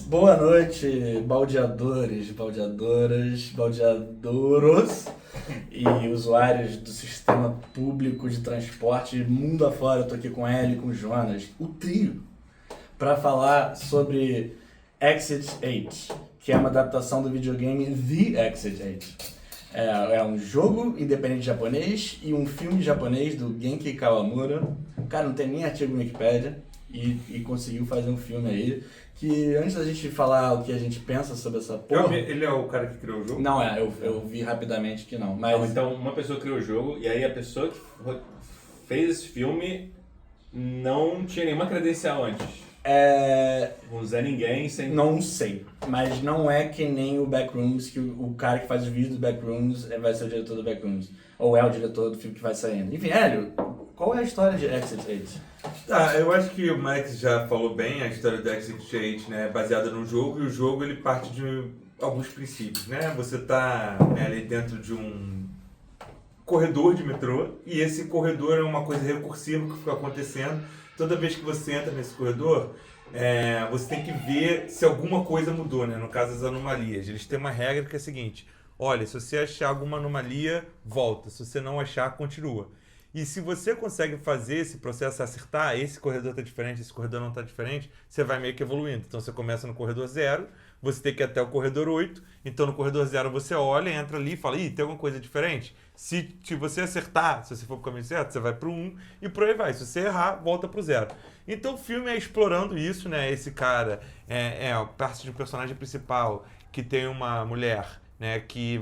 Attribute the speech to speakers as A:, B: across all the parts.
A: Boa noite, baldeadores, baldeadoras, baldeadoros e usuários do sistema público de transporte mundo afora. Eu tô aqui com o Hélio e com o Jonas, o trio, para falar sobre Exit 8, que é uma adaptação do videogame The Exit 8. É um jogo independente japonês e um filme japonês do Genki Kawamura. O cara não tem nem artigo no Wikipedia e conseguiu fazer um filme aí. Que antes da gente falar o que a gente pensa sobre essa porra...
B: Ele é o cara que criou o jogo?
A: Não, eu vi rapidamente que não. Mas...
C: Não, então uma pessoa criou o jogo e aí a pessoa que fez esse filme não tinha nenhuma credencial antes. Não Zé ninguém, sem...
A: Não sei, mas não é que nem o Backrooms, que o cara que faz os vídeos do Backrooms vai ser o diretor do Backrooms. Ou é o diretor do filme que vai saindo. Enfim, Hélio, qual é a história de Exit 8?
B: Eu acho que o Max já falou bem, a história do Exit 8, né, é baseada no jogo, e o jogo ele parte de alguns princípios, né? Você tá, né, ali dentro de um corredor de metrô, e esse corredor é uma coisa recursiva que fica acontecendo. Toda vez que você entra nesse corredor, você tem que ver se alguma coisa mudou, né? No caso, as anomalias. Eles têm uma regra que é a seguinte: olha, se você achar alguma anomalia, volta. Se você não achar, continua. E se você consegue fazer esse processo, acertar, esse corredor está diferente, esse corredor não está diferente, você vai meio que evoluindo. Então você começa no corredor 0, você tem que ir até o corredor 8. Então no corredor 0 você olha, entra ali e fala: ih, tem alguma coisa diferente? Se você acertar, se você for pro caminho certo, você vai pro 1 e por aí vai. Se você errar, volta pro 0. Então o filme é explorando isso, né? Esse cara parte de um personagem principal que tem uma mulher, né, que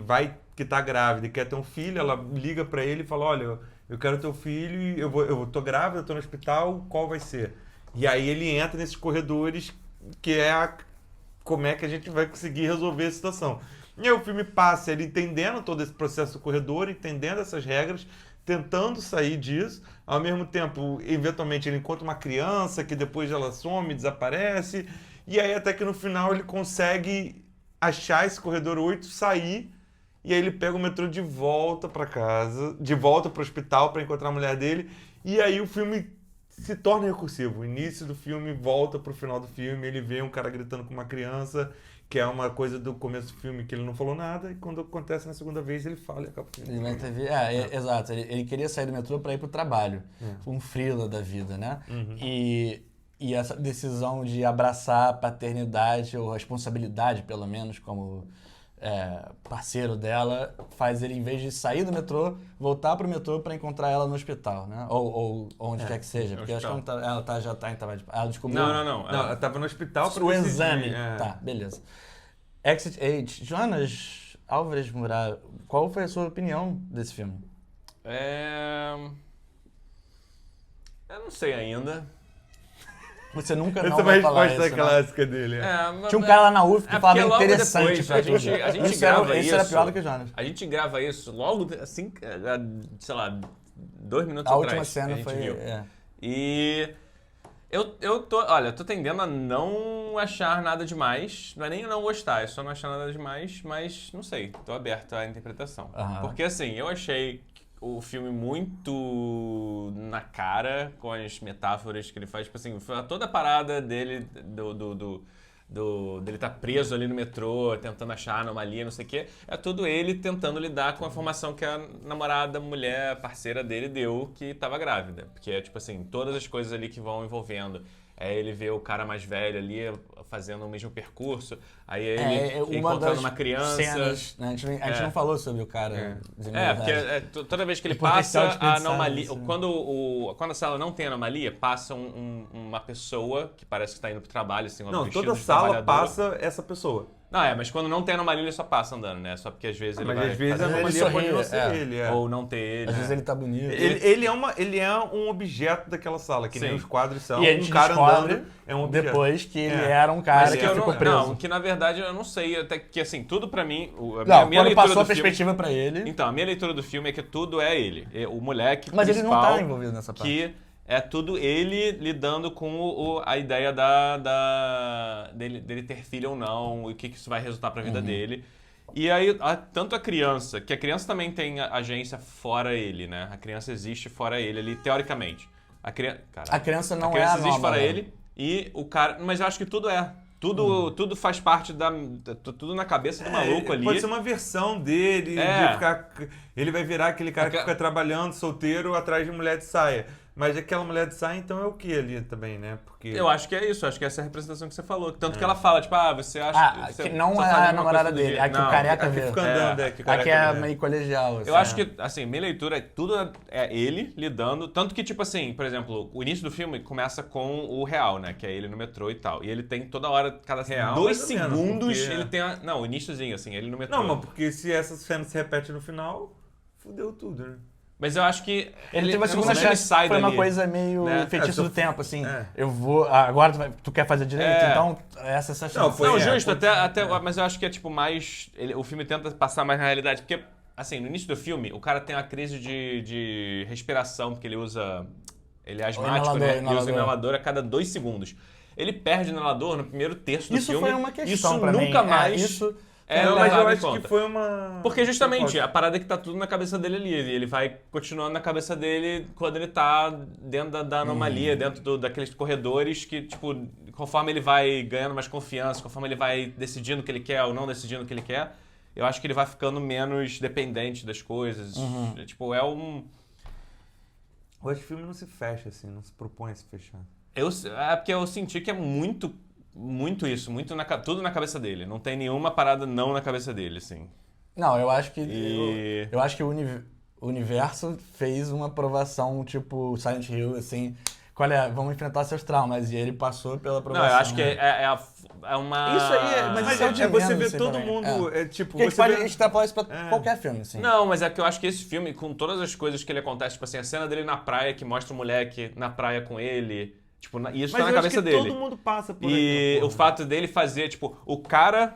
B: tá grávida e quer ter um filho. Ela liga para ele e fala: olha, eu quero ter um filho e eu tô grávida, eu tô no hospital, qual vai ser? E aí ele entra nesses corredores que como é que a gente vai conseguir resolver a situação. E aí o filme passa ele entendendo todo esse processo do corredor, entendendo essas regras, tentando sair disso. Ao mesmo tempo, eventualmente ele encontra uma criança que depois ela some, desaparece. E aí até que no final ele consegue achar esse corredor 8, sair. E aí ele pega o metrô de volta para casa, de volta para o hospital para encontrar a mulher dele. E aí o filme se torna recursivo. O início do filme volta pro final do filme, ele vê um cara gritando com uma criança, que é uma coisa do começo do filme que ele não falou nada, e quando acontece na segunda vez ele fala e acaba o filme.
A: Ele vai ter... exato. Ele queria sair do metrô para ir pro trabalho. Um freela da vida, né?
B: Uhum.
A: E essa decisão de abraçar a paternidade, ou responsabilidade, pelo menos, como... parceiro dela, faz ele, em vez de sair do metrô, voltar pro metrô para encontrar ela no hospital, né? Ou onde quer que seja. Porque acho que ela já tá em trabalho. Ela descobriu...
C: Não.
B: Ela tava no hospital para
A: o exame. Tá, beleza. Exit 8. Jonas Álvares Murat, qual foi a sua opinião desse filme?
C: Eu não sei ainda.
A: Você nunca
B: Essa
A: não
B: é uma
A: vai falar
B: resposta
A: isso, né?
B: clássica dele.
A: Tinha um cara lá na UF que falava
C: logo
A: interessante.
C: depois, a gente
A: isso
C: grava
A: isso era
C: isso.
A: pior do que o Jonas.
C: A gente grava isso logo assim, sei lá, 2 minutos
A: A
C: atrás.
A: última cena
C: a gente
A: foi...
C: viu. E eu tô tendendo a não achar nada demais. Não é nem não gostar, é só não achar nada demais, mas não sei, tô aberto à interpretação. Porque assim, eu achei o filme muito na cara com as metáforas que ele faz. Tipo assim, toda a parada dele, dele tá preso ali no metrô, tentando achar anomalia, não sei o quê, é tudo ele tentando lidar com a informação que a namorada, mulher, parceira dele deu que tava grávida. Porque é tipo assim, todas as coisas ali que vão envolvendo. Ele vê o cara mais velho ali fazendo o mesmo percurso, aí ele encontrando uma criança.
A: Cenas, né? A gente não falou sobre o cara.
C: Porque toda vez que ele passa a anomalia. Quando a sala não tem anomalia, passa uma pessoa que parece que está indo pro trabalho, assim,
B: Não, toda sala passa essa pessoa.
C: Não, mas quando não tem anomalia, ele só passa andando, né? Só porque às vezes ele vai...
B: Mas às vezes a
A: ele
B: anomalia pode não
A: sorri,
B: ser ele.
C: Ou não ter ele.
A: Às vezes ele tá bonito.
B: Ele é um objeto daquela sala, que nem
C: Sim.
B: os quadros são.
A: E a gente
B: Um cara
A: descobre
B: andando é um objeto.
A: depois que ele era um cara
C: Mas
A: que ficou
C: não,
A: preso.
C: Não, que na verdade eu não sei, até que assim, tudo pra mim...
A: Não,
C: minha
A: quando
C: leitura
A: passou a
C: do filme-
A: perspectiva pra ele...
C: Então, a minha leitura do filme é que tudo é ele. O moleque
A: Mas ele não
C: principal
A: tá envolvido nessa parte.
C: que é tudo ele lidando com a ideia dele ter filho ou não, e o que isso vai resultar pra vida dele. E aí, tanto a criança, que a criança também tem agência fora ele, né? A criança existe fora ele ali, teoricamente. A criança
A: não
C: a criança
A: é
C: existe
A: anômala.
C: fora ele e o cara... Mas eu acho que tudo é. tudo faz parte tudo na cabeça do maluco ali.
B: Pode ser uma versão dele, de ficar... Ele vai virar aquele cara que fica trabalhando solteiro atrás de mulher de saia. Mas aquela mulher de saia, então é o que ali também, né? Porque...
C: Eu acho que é isso, acho que essa é a representação que você falou. Tanto que ela fala, tipo, você acha...
D: que não é a namorada dele, a que o careca vê.
B: Fica andando,
D: a que é meio colegial.
C: Eu acho que, assim, minha leitura, tudo é ele lidando. Tanto que, tipo assim, por exemplo, o início do filme começa com o real, né? Que é ele no metrô e tal. E ele tem toda hora, cada
B: real,
C: 2 segundos,
B: porque...
C: ele tem Não, o iníciozinho, assim, ele no metrô.
B: Não, mas porque se essa cena se repete no final, fudeu tudo, né?
C: Mas eu acho que...
D: Ele teve uma segunda chance, foi uma coisa meio feitiço do tempo, assim. Eu vou... Agora tu quer fazer direito, então essa é essa chance.
C: Não, justo, até, mas eu acho que é tipo mais... o filme tenta passar mais na realidade, porque, assim, no início do filme, o cara tem uma crise de respiração, porque ele usa... Ele é asmático, né? Ele usa o inalador a cada 2 segundos. Ele perde o inalador no primeiro terço do filme.
D: Isso foi uma questão pra
C: mim.
D: Isso
C: nunca mais...
B: mas eu acho que foi uma...
C: Porque justamente a parada é que tá tudo na cabeça dele ali. E ele vai continuando na cabeça dele quando ele tá dentro da anomalia, dentro daqueles corredores que, tipo, conforme ele vai ganhando mais confiança, conforme ele vai decidindo o que ele quer ou não decidindo o que ele quer, eu acho que ele vai ficando menos dependente das coisas. Tipo, é um...
B: Eu acho que o filme não se fecha, assim, não se propõe a se fechar.
C: É porque eu senti que é muito isso, tudo na cabeça dele. Não tem nenhuma parada não na cabeça dele, assim.
D: Não, eu acho que eu acho que o universo fez uma aprovação tipo Silent Hill, assim, olha, vamos enfrentar seus traumas, e ele passou pela aprovação.
C: Não, eu acho que é uma...
D: Isso aí, mas
B: você vê todo mundo, tipo...
D: Porque a gente pode extrapolar isso pra qualquer filme, assim.
C: Não, mas é que eu acho que esse filme, com todas as coisas que ele acontece, tipo assim, a cena dele na praia, que mostra o moleque na praia com ele... Tipo, isso
B: mas
C: tá na cabeça dele.
B: Todo mundo passa por
C: E o fato dele fazer, tipo, o cara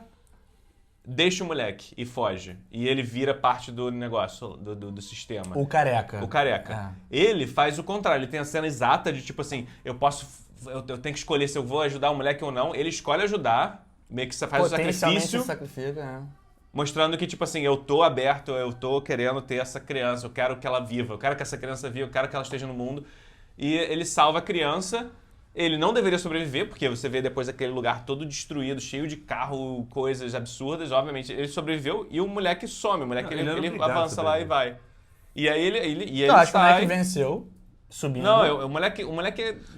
C: deixa o moleque e foge. E ele vira parte do negócio, do sistema.
D: O careca.
C: O careca. Ele faz o contrário. Ele tem a cena exata de, tipo assim, eu tenho que escolher se eu vou ajudar o moleque ou não. Ele escolhe ajudar, meio que faz o sacrifício.
D: Sacrifica,
C: mostrando que, tipo assim, eu tô aberto, eu tô querendo ter essa criança, eu quero que ela viva, eu quero que essa criança viva, eu quero que ela esteja no mundo. E ele salva a criança. Ele não deveria sobreviver, porque você vê depois aquele lugar todo destruído, cheio de carro, coisas absurdas. Obviamente, ele sobreviveu e o moleque some. O moleque, ele avança lá e vai. E aí ele
D: eu acho que o moleque venceu, subindo.
C: Não, o moleque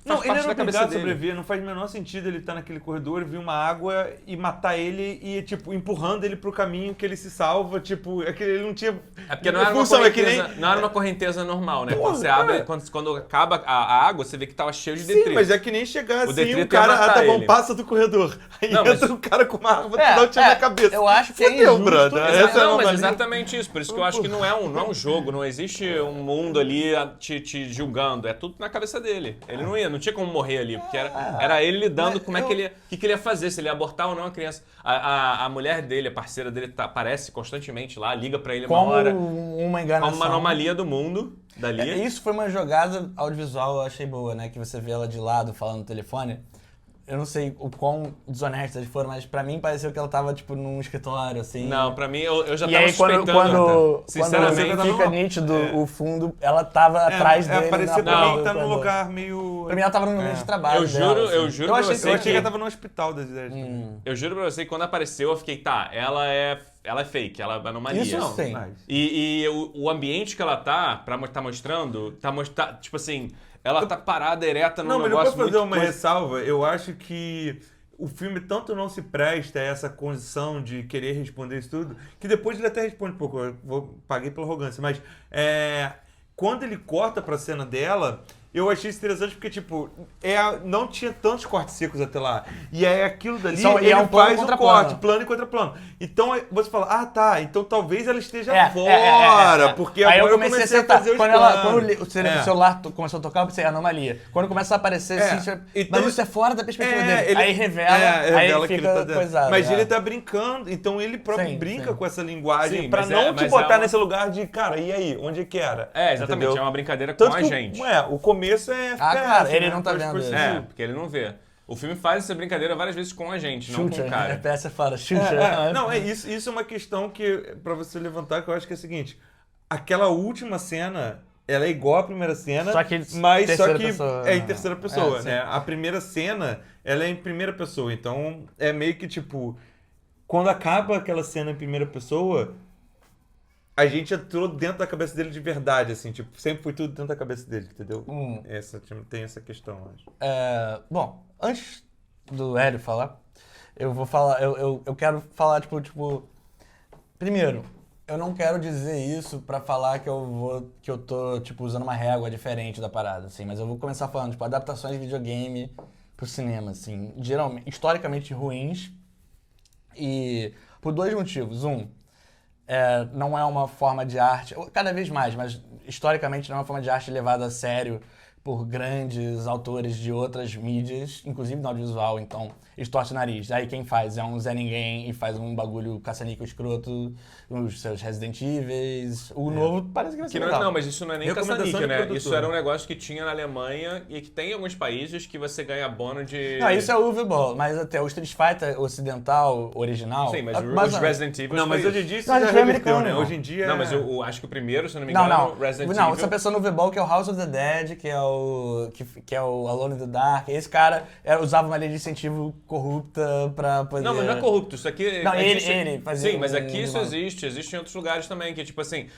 C: faz parte da cabeça dele.
B: Sobreviver, não faz o menor sentido ele estar naquele corredor, vir uma água e matar ele e, tipo, empurrando ele pro caminho que ele se salva, tipo, ele não tinha...
C: É porque não era uma correnteza, não era uma correnteza normal, né? Quando você abre, quando acaba a água, você vê que tava cheio de detrito.
B: Sim, mas é que nem chegar assim, o
C: cara,
B: tá bom, passa do corredor. Aí entra um cara com uma arma, te dá um tiro na cabeça.
D: Eu acho que é injusto.
C: Não, mas exatamente isso. Por isso que eu acho que não é um jogo, não existe um mundo ali te julgando. É tudo na cabeça dele. Ele não tinha como morrer ali, porque era ele lidando com o que ele ia fazer, se ele ia abortar ou não a criança. A mulher dele, a parceira dele, aparece constantemente lá, liga pra ele uma hora.
D: Uma enganação.
C: Como uma anomalia do mundo dali.
D: Isso foi uma jogada audiovisual, eu achei boa, né? Que você vê ela de lado falando no telefone. Eu não sei o quão desonestas foram, mas pra mim pareceu que ela tava, tipo, num escritório, assim.
C: Não, pra mim, eu já tava
D: aí,
C: suspeitando.
D: Sinceramente, quando fica nítido o fundo, ela tava atrás dele.
B: Parecia pra mim que tá num lugar meio...
D: Pra mim, ela tava num ambiente de trabalho.
C: Eu juro pra você.
B: Eu achei que ela tava no hospital das ideias.
C: Eu juro pra você que quando apareceu, eu fiquei, ela é fake, ela é anomalia.
D: Isso sim.
C: E o ambiente que ela tá mostrando, tipo assim... Ela tá parada, ereta, num negócio muito...
B: Não, mas eu vou fazer uma ressalva. Eu acho que o filme tanto não se presta a essa condição de querer responder isso tudo, que depois ele até responde um pouco. Paguei pela arrogância, mas quando ele corta pra cena dela... Eu achei isso interessante porque, tipo, não tinha tantos cortes secos até lá. E é aquilo dali, ele faz um corte, plano e contra-plano. Então, você fala, então talvez ela esteja fora, porque
D: aí
B: agora
D: eu comecei a fazer os quando o celular começou a tocar, eu pensei, anomalia. Quando começou a aparecer, mas isso é fora da perspectiva dele. Aí revela aí fica coisado.
B: Mas ele tá brincando, então ele próprio brinca com essa linguagem pra não te botar nesse lugar de, cara, e aí, onde que era?
C: Exatamente, entendeu? É uma brincadeira com a gente.
B: O começo é...
D: cara, ele não tá vendo isso.
C: Porque ele não vê. O filme faz essa brincadeira várias vezes com a gente, não com o cara.
D: A peça fala, shooter.
B: Não, isso é uma questão que, pra você levantar, que eu acho que é a seguinte. Aquela última cena, ela é igual à primeira cena,
D: só que
B: pessoa, é em terceira pessoa, né?
D: Sim.
B: A primeira cena, ela é em primeira pessoa, então é meio que tipo, quando acaba aquela cena em primeira pessoa, a gente entrou dentro da cabeça dele de verdade, assim, tipo, sempre foi tudo dentro da cabeça dele, entendeu? Tem essa questão, acho.
D: Bom, antes do Hélio falar, eu vou falar, eu quero falar, tipo, primeiro, eu não quero dizer isso pra falar que eu tô, tipo, usando uma régua diferente da parada, assim, mas eu vou começar falando, tipo, adaptações de videogame pro cinema, assim, geralmente, historicamente ruins, e por 2 motivos. Não é uma forma de arte, cada vez mais, mas historicamente não é uma forma de arte levada a sério por grandes autores de outras mídias, inclusive no audiovisual, então eles torcem o nariz. Aí quem faz é um Zé Ninguém e faz um bagulho caça-níquel escroto, os seus Resident Evil, o novo parece que vai ser legal.
C: Não, mas isso não é nem
B: Recomendação
C: caça-níquel,
B: de
C: né?
B: produtor.
C: Isso era um negócio que tinha na Alemanha e que tem em alguns países que você ganha bônus de...
D: Não, isso é o Uwe mas até o Street Fighter ocidental, original...
C: Sim, mas os Resident Evil...
B: Não, mas hoje em dia isso
D: Não,
B: já
D: isso é
B: reverteu,
D: americano,
B: né?
D: não.
B: Hoje em dia...
C: Não, mas eu acho que o primeiro, se eu não me engano,
D: Não,
C: Resident
D: não,
C: Evil...
D: você pensou no Uwe que é o House of the Dead, que é o Alone in the Dark. Esse cara usava uma lei de incentivo corrupta pra poder...
C: Não, mas não é corrupto, isso aqui...
D: Não, ele fazia...
C: Sim, mas aqui isso existe em outros lugares também, que tipo assim,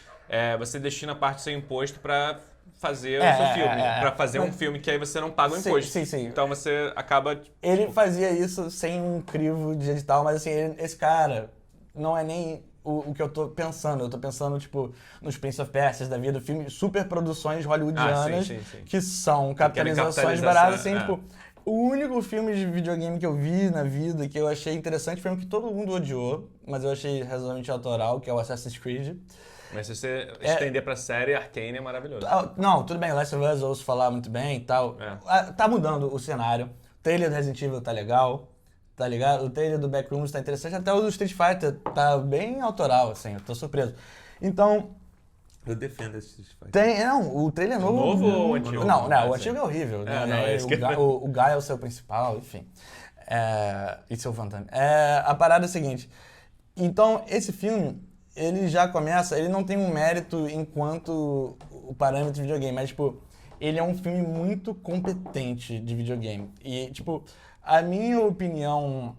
C: você destina parte do seu imposto pra fazer o seu filme, pra fazer um filme que aí você não paga o imposto.
D: Sim.
C: Então você acaba...
D: Ele fazia isso sem um crivo de edital, mas assim, esse cara não é nem o que eu tô pensando. Eu tô pensando, tipo, nos Prince of Persia da vida, filme, super produções hollywoodianas
C: sim.
D: que são capitalizações baratas, assim, tipo... O único filme de videogame que eu vi na vida que eu achei interessante foi um que todo mundo odiou, mas eu achei razoavelmente autoral, que é o Assassin's Creed.
C: Mas se você estender pra série, Arcane é maravilhoso.
D: Não, tudo bem, Last of Us eu ouço falar muito bem e tal. Tá mudando o cenário. O trailer do Resident Evil tá legal, tá ligado? O trailer do Backrooms tá interessante, até o do Street Fighter tá bem autoral, assim, eu tô surpreso. Então...
B: Eu defendo esse Street Fighter.
D: O trailer é novo.
C: O novo ou o antigo?
D: Não, o antigo é horrível. Né? O Guy é o seu principal, enfim. E seu Van Damme. A parada é a seguinte. Então, esse filme, ele já começa... Ele não tem um mérito enquanto o parâmetro de videogame, mas, tipo, ele é um filme muito competente de videogame. E, tipo, a minha opinião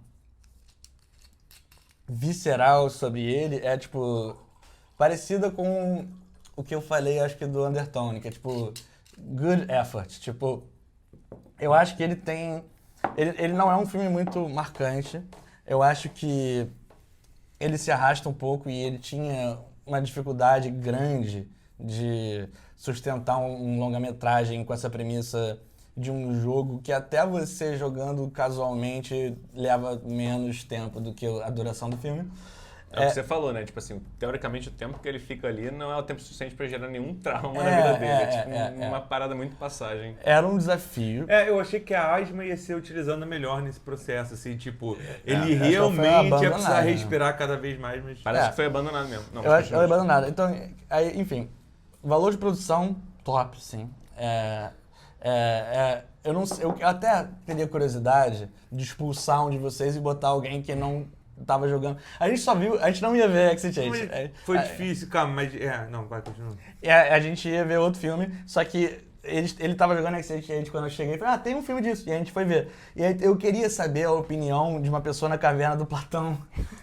D: visceral sobre ele é, tipo, parecida com o que eu falei, acho que do Undertone, que é, tipo, good effort. Tipo, eu acho que ele tem... Ele não é um filme muito marcante. Eu acho que ele se arrasta um pouco e ele tinha uma dificuldade grande de sustentar um longa-metragem com essa premissa de um jogo que até você jogando casualmente leva menos tempo do que a duração do filme.
C: É o que você falou, né? Tipo assim, teoricamente o tempo que ele fica ali não é o tempo suficiente pra gerar nenhum trauma na vida dele. É tipo uma parada muito passagem.
D: Era um desafio.
B: Eu achei que a Asma ia ser utilizada melhor nesse processo, assim, tipo, ele realmente ia precisar respirar cada vez mais, mas...
C: Parece que foi abandonado mesmo. Não,
D: eu acho que foi abandonado. Então, aí, enfim, valor de produção, top, sim. Eu não sei, eu até teria curiosidade de expulsar um de vocês e botar alguém que não tava jogando. A gente não ia ver Exit 8.
B: Foi difícil, calma, mas... não, vai, continua.
D: A gente ia ver outro filme, só que ele tava jogando Exit 8 quando eu cheguei e falei, tem um filme disso, e a gente foi ver. E aí eu queria saber a opinião de uma pessoa na caverna do Platão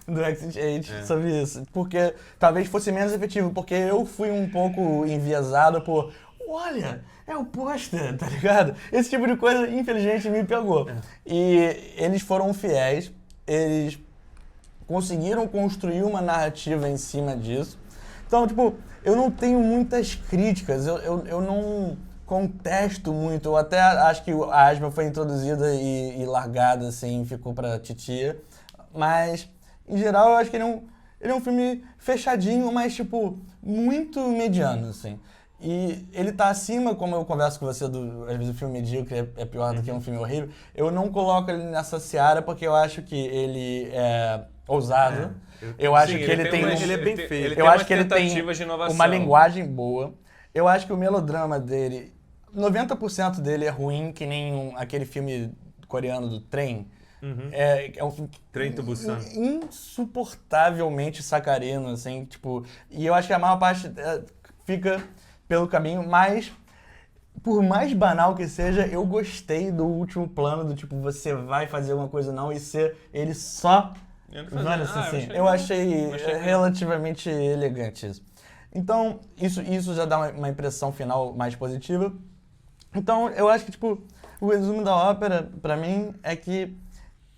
D: do Exit 8 sobre isso, porque talvez fosse menos efetivo, porque eu fui um pouco enviesado por, olha, é o pôster, tá ligado? Esse tipo de coisa, infelizmente, me pegou. E eles foram fiéis, eles conseguiram construir uma narrativa em cima disso. Então, tipo, eu não tenho muitas críticas, eu não contesto muito, eu até acho que a Asma foi introduzida e largada, assim, ficou pra titia, mas, em geral, eu acho que ele é um filme fechadinho, mas, tipo, muito mediano, assim. E ele tá acima, como eu converso com você, às vezes o filme medíocre é pior do que um filme horrível, eu não coloco ele nessa seara porque eu acho que ele é ousado. Eu acho que ele tem
B: ele é bem feito.
D: Eu acho que ele tem
C: de inovação.
D: uma linguagem boa. Eu acho que o melodrama dele, 90% dele é ruim, que nem aquele filme coreano do trem. É um filme
B: Trem to Busan.
D: Insuportavelmente sacarino, assim, tipo... E eu acho que a maior parte fica pelo caminho, mas por mais banal que seja, eu gostei do último plano, do tipo, você vai fazer alguma coisa ou não, e ser ele só... Eu achei relativamente elegante isso. Então, isso já dá uma impressão final mais positiva. Então, eu acho que, tipo, o resumo da ópera, pra mim, é que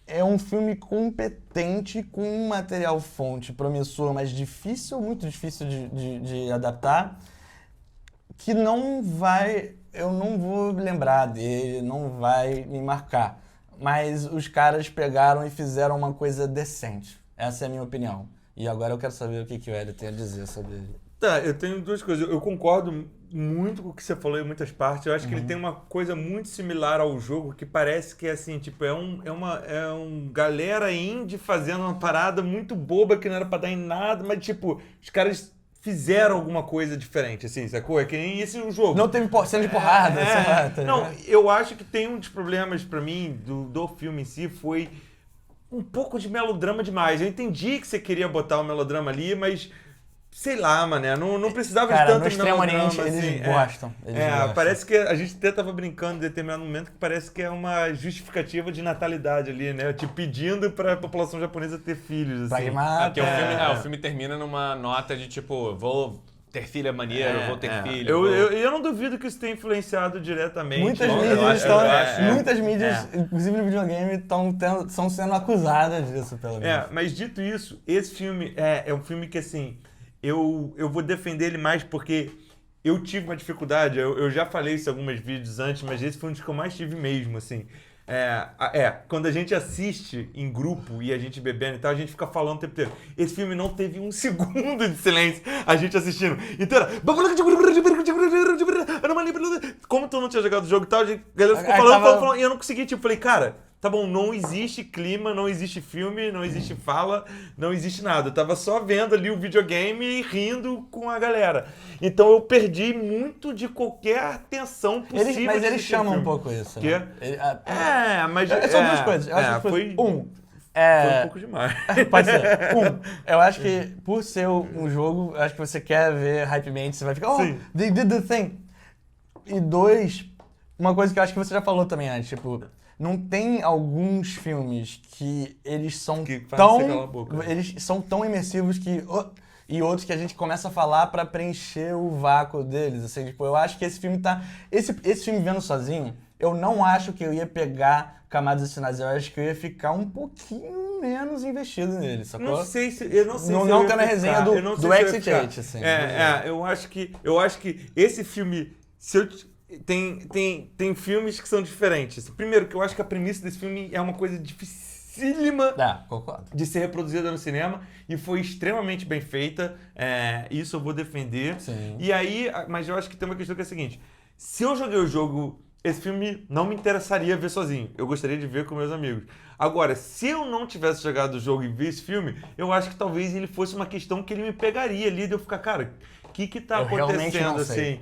D: é um filme competente, com um material fonte promissor, mas difícil, muito difícil de adaptar, que eu não vou lembrar dele, não vai me marcar. Mas os caras pegaram e fizeram uma coisa decente. Essa é a minha opinião. E agora eu quero saber o que o Hélio tem a dizer sobre ele.
B: Tá, eu tenho duas coisas. Eu concordo muito com o que você falou em muitas partes. Eu acho que ele tem uma coisa muito similar ao jogo, que parece que é assim, tipo, é um galera indie fazendo uma parada muito boba que não era pra dar em nada, mas tipo, os caras fizeram alguma coisa diferente, assim, sacou? É que nem esse o jogo.
D: Não teve cena de porrada, sei lá. Tá
B: não, eu acho que tem um dos problemas pra mim do filme em si foi um pouco de melodrama demais. Eu entendi que você queria botar o melodrama ali, mas sei lá, mané, não precisava de tanto
D: no Extremo Oriente
B: assim.
D: Eles gostam.
B: Parece que a gente até tava brincando em determinado momento que parece que é uma justificativa de natalidade ali, né? Tipo, pedindo pra população japonesa ter filhos, assim.
C: Porque o filme termina numa nota de tipo, vou ter filho é maneiro, vou ter filho.
B: Eu não duvido que isso tenha influenciado diretamente.
D: Muitas mídias, inclusive no videogame, estão sendo acusadas disso, pelo menos.
B: Mas dito isso, esse filme é um filme que, assim, eu vou defender ele mais porque eu tive uma dificuldade, eu já falei isso em alguns vídeos antes, mas esse foi um dos que eu mais tive mesmo, assim. Quando a gente assiste em grupo e a gente bebendo e tal, a gente fica falando o tempo inteiro. Esse filme não teve um segundo de silêncio, a gente assistindo. Então era... Como tu não tinha jogado o jogo e tal, a galera ficou falando, e eu não consegui, tipo, falei, cara... Tá bom, não existe clima, não existe filme, não existe fala, não existe nada. Eu tava só vendo ali o videogame e rindo com a galera. Então eu perdi muito de qualquer tensão possível.
D: Mas eles chamam um pouco isso.
B: Que?
D: Né?
B: Mas...
D: São duas coisas. Eu acho que foi um
B: pouco demais.
D: Pode ser. Eu acho que por ser um jogo, acho que você quer ver hype man, você vai ficar, they did the thing. E dois, uma coisa que eu acho que você já falou também antes, tipo... Não tem alguns filmes que eles são eles são tão imersivos que... e outros que a gente começa a falar pra preencher o vácuo deles. Assim, tipo, eu acho que esse filme tá... Esse filme vendo sozinho, eu não acho que eu ia pegar Camadas Destinadas. Eu acho que eu ia ficar um pouquinho menos investido nele, sacou?
B: Eu não sei se eu
D: não tá na resenha do Exit 8, assim.
B: Eu acho que esse filme... Tem filmes que são diferentes. Primeiro, que eu acho que a premissa desse filme é uma coisa dificílima de ser reproduzida no cinema e foi extremamente bem feita. Isso eu vou defender.
D: Sim.
B: E aí, mas eu acho que tem uma questão que é a seguinte: se eu joguei o jogo, esse filme não me interessaria ver sozinho. Eu gostaria de ver com meus amigos. Agora, se eu não tivesse jogado o jogo e ver esse filme, eu acho que talvez ele fosse uma questão que ele me pegaria ali, de eu ficar, cara... O que tá acontecendo, assim?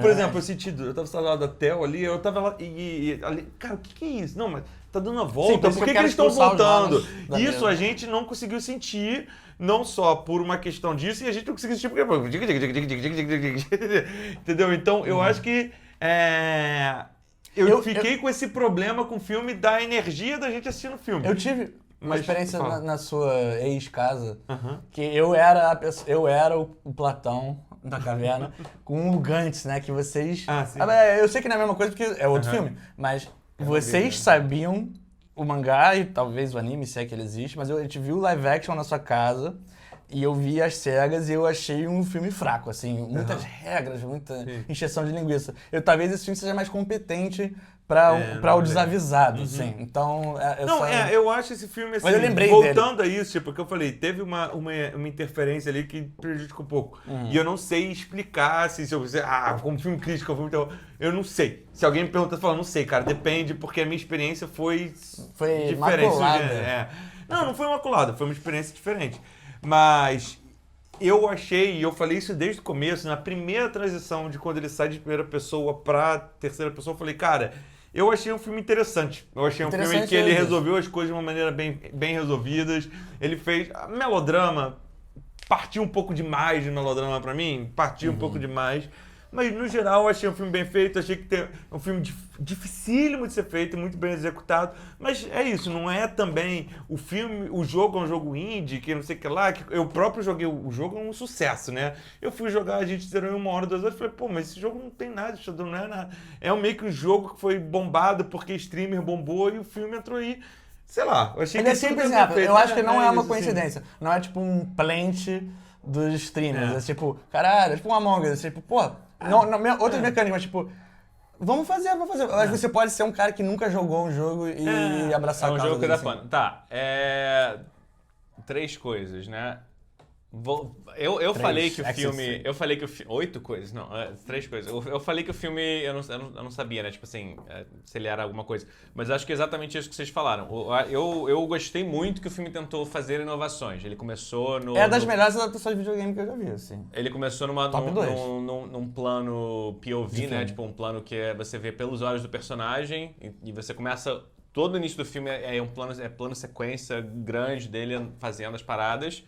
B: Por exemplo, eu tava lá da Tel ali, eu tava lá e ali, cara, o que é isso? Não, mas tá dando uma volta, por que eles estão voltando? Isso a gente não conseguiu sentir, não só por uma questão disso, e a gente não conseguiu sentir porque... Entendeu? Então, eu acho que... Eu fiquei com esse problema com o filme da energia da gente assistindo o filme.
D: Eu tive... Uma experiência na sua ex-casa, que eu era o Platão da caverna, com o Gantz, né? Que vocês...
B: sim.
D: Eu sei que não é a mesma coisa, porque é outro filme, mas vocês sabiam o mangá e talvez o anime, se é que ele existe, mas a gente viu o live action na sua casa e eu vi as cegas e eu achei um filme fraco, assim, muitas regras, muita encheção de linguiça. Talvez esse filme seja mais competente para o desavisado, assim. Então,
B: eu acho esse filme assim,
D: mas eu lembrei
B: voltando a isso, tipo, porque eu falei, teve uma interferência ali que prejudicou um pouco. E eu não sei explicar se eu dizer, como filme crítico, eu não sei. Se alguém me perguntar, eu falo, não sei, cara, depende, porque a minha experiência foi diferente. Não foi imaculada, foi uma experiência diferente. Mas eu achei, e eu falei isso desde o começo, na primeira transição de quando ele sai de primeira pessoa pra terceira pessoa, eu falei, cara, eu achei um filme interessante. Eu achei um filme que ele resolveu as coisas de uma maneira bem resolvidas. Ele fez melodrama, partiu um pouco demais de melodrama pra mim, partiu um pouco demais. Mas, no geral, eu achei um filme bem feito, achei que é um filme dificílimo de ser feito, muito bem executado. Mas é isso, não é também o filme, o jogo é um jogo indie, que não sei o que lá, que eu próprio joguei o jogo, é um sucesso, né? Eu fui jogar, a gente zerou em 1 hora, 2 horas, falei, pô, mas esse jogo não tem nada, isso não é nada. É meio que um jogo que foi bombado porque streamer bombou e o filme entrou aí. Sei lá, eu achei
D: Ele
B: que
D: é simples,
B: tudo
D: né?
B: bem feito,
D: Eu acho que não é uma
B: isso,
D: coincidência. Não é tipo um plant dos streamers.
B: É.
D: É tipo, caralho, é tipo um Among Us. Tipo, pô, outras mecânicas, tipo, vamos fazer. Mas você pode ser um cara que nunca jogou um jogo e abraçar
C: É
D: a
C: um
D: causa
C: jogo que
D: dele,
C: dá
D: assim.
C: pano. Tá, 3 coisas, né? Eu falei que o filme... Eu falei que o filme... 8 coisas? Não, 3 coisas. Eu falei que o filme... Eu não sabia, né? Tipo assim, se ele era alguma coisa. Mas acho que é exatamente isso que vocês falaram. Eu gostei muito que o filme tentou fazer inovações. Ele começou no...
D: É das melhores adaptações de videogame que eu já vi, assim.
C: Ele começou
D: Top 2.
C: num plano POV, né? Tipo, um plano que você vê pelos olhos do personagem e você começa... Todo o início do filme é plano sequência grande dele fazendo as paradas.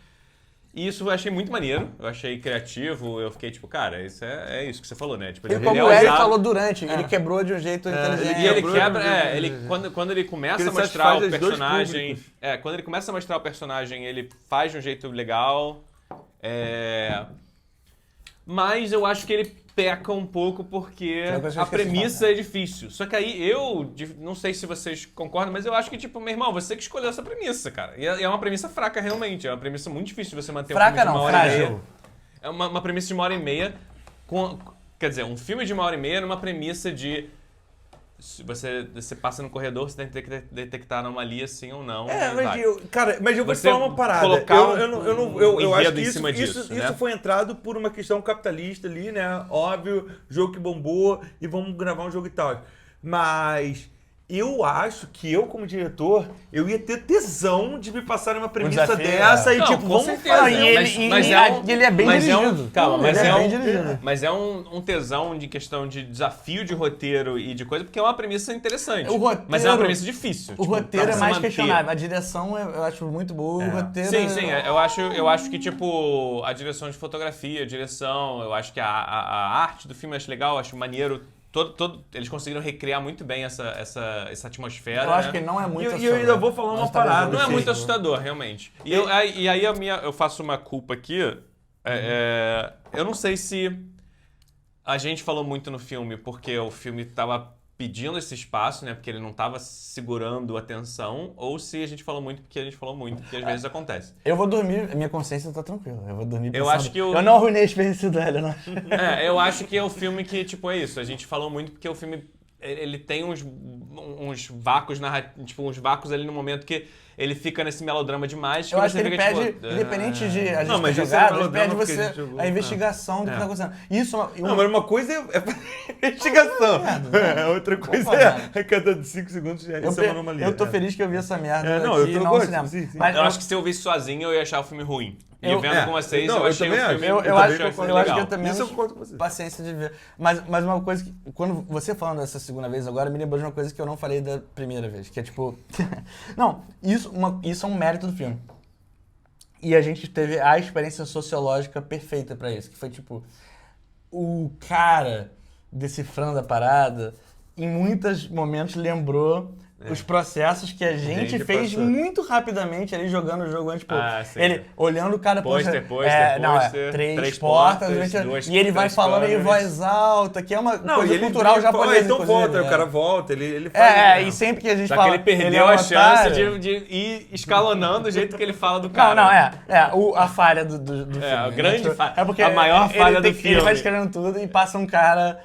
C: E isso eu achei muito maneiro, eu achei criativo, eu fiquei tipo, cara, isso é isso que você falou, né? Tipo,
D: E como o Eric falou durante, ele quebrou de um jeito inteligente.
C: E ele quebra, quando ele começa a mostrar o personagem... quando ele começa a mostrar o personagem, ele faz de um jeito legal. Mas eu acho que ele peca um pouco porque a premissa é difícil. Só que aí não sei se vocês concordam, mas eu acho que, tipo, meu irmão, você que escolheu essa premissa, cara. E é uma premissa fraca, realmente. É uma premissa muito difícil de você manter
D: fraca
C: um filme de
D: não,
C: 1 hora e
D: frágil.
C: meia. É uma premissa de 1h30 quer dizer, um filme de 1h30 numa premissa de... Se você passa no corredor, você tem que detectar anomalia sim ou não.
B: Mas eu vou te
C: Você
B: falar uma parada.
C: colocar
B: Eu acho que
C: em cima disso, né?
B: isso foi entrado por uma questão capitalista ali, né? Óbvio, jogo que bombou e vamos gravar um jogo e tal. Mas eu acho que eu, como diretor, eu ia ter tesão de me passar uma premissa
D: desafio,
B: dessa e
C: Não,
B: tipo,
C: com
B: vamos
C: certeza.
B: fazer.
D: Ele é bem dirigido.
C: Calma,
D: Ele é bem dirigido.
C: mas é um tesão de questão de desafio de roteiro e de coisa, porque é uma premissa interessante.
D: O roteiro-
C: mas é uma premissa difícil.
D: O roteiro é mais questionável. A direção eu acho muito boa. O roteiro
C: Sim, eu acho que, tipo, a direção de fotografia, a direção, eu acho que a arte do filme eu acho legal, eu acho maneiro. Eles conseguiram recriar muito bem essa atmosfera.
D: Eu acho
C: né?
D: que não é muito
B: E eu ainda vou falar uma parada.
C: Não é
B: assim.
C: muito assustador, realmente. E aí eu faço uma culpa aqui. Eu não sei se a gente falou muito no filme porque o filme estava pedindo esse espaço, né? Porque ele não estava segurando a atenção, ou se a gente falou muito porque a gente falou muito, porque às vezes acontece.
D: Eu vou dormir, minha consciência tá tranquila. Eu vou dormir pensando.
C: Eu acho que
D: eu não arruinei a experiência dela, não.
C: Eu acho que é o filme que, tipo, é isso. A gente falou muito porque o filme, ele tem uns vácuos narrativos, tipo, uns vácuos ali no momento que ele fica nesse melodrama demais.
D: Eu acho que
C: você
D: ele
C: fica,
D: pede,
C: tipo,
D: independente de a gente
B: Não, mas
D: ter
B: isso é
D: jogado, ele
B: melodrama
D: pede
B: porque
D: você
B: a gente jogou.
D: a investigação do que tá acontecendo. Isso
B: Não, mas uma coisa é investigação. Outra coisa é a cada 5 segundos já isso é uma anomalia.
D: Eu tô feliz que eu vi essa merda
B: não,
D: aqui
B: eu tô
D: no
B: gosto,
D: cinema.
B: sim.
D: Mas
C: eu acho que se eu visse sozinho, eu ia achar o filme ruim. E
D: Eu-
C: vendo com vocês,
B: Não,
C: eu
B: eu
C: achei o
B: também
C: filme
B: acho.
D: eu acho que
C: legal.
D: eu também
B: Isso eu concordo com você.
D: paciência de ver. Mas uma coisa que, quando você falando dessa segunda vez agora, me lembrou de uma coisa que eu não falei da primeira vez, que é tipo... não, isso é um mérito do filme. E a gente teve a experiência sociológica perfeita pra isso, que foi tipo... O cara decifrando a parada, em muitos momentos lembrou os processos que a gente fez
B: passou.
D: muito rapidamente ali jogando o jogo antes. Tipo,
C: sim.
D: ele olhando cada
C: Pôster,
D: três portas,
C: duas-
D: e ele vai
C: três
D: falando em
C: câmeras.
D: voz alta, que é uma
B: Não,
D: coisa
B: e ele
D: cultural
B: fala,
D: japonesa.
B: então
D: inclusive,
B: volta, aí
D: né?
B: o cara volta, ele faz.
D: E sempre que a gente
C: Só
D: fala.
C: que ele perdeu
D: é um
C: a chance
D: otário.
C: de ir escalonando o jeito que ele fala do
D: Não,
C: cara.
D: a falha do filme.
C: a
D: né?
C: grande
D: Tipo,
C: falha.
D: É porque
C: A maior falha do
D: Ele
C: filme.
D: vai escrevendo tudo e passa um cara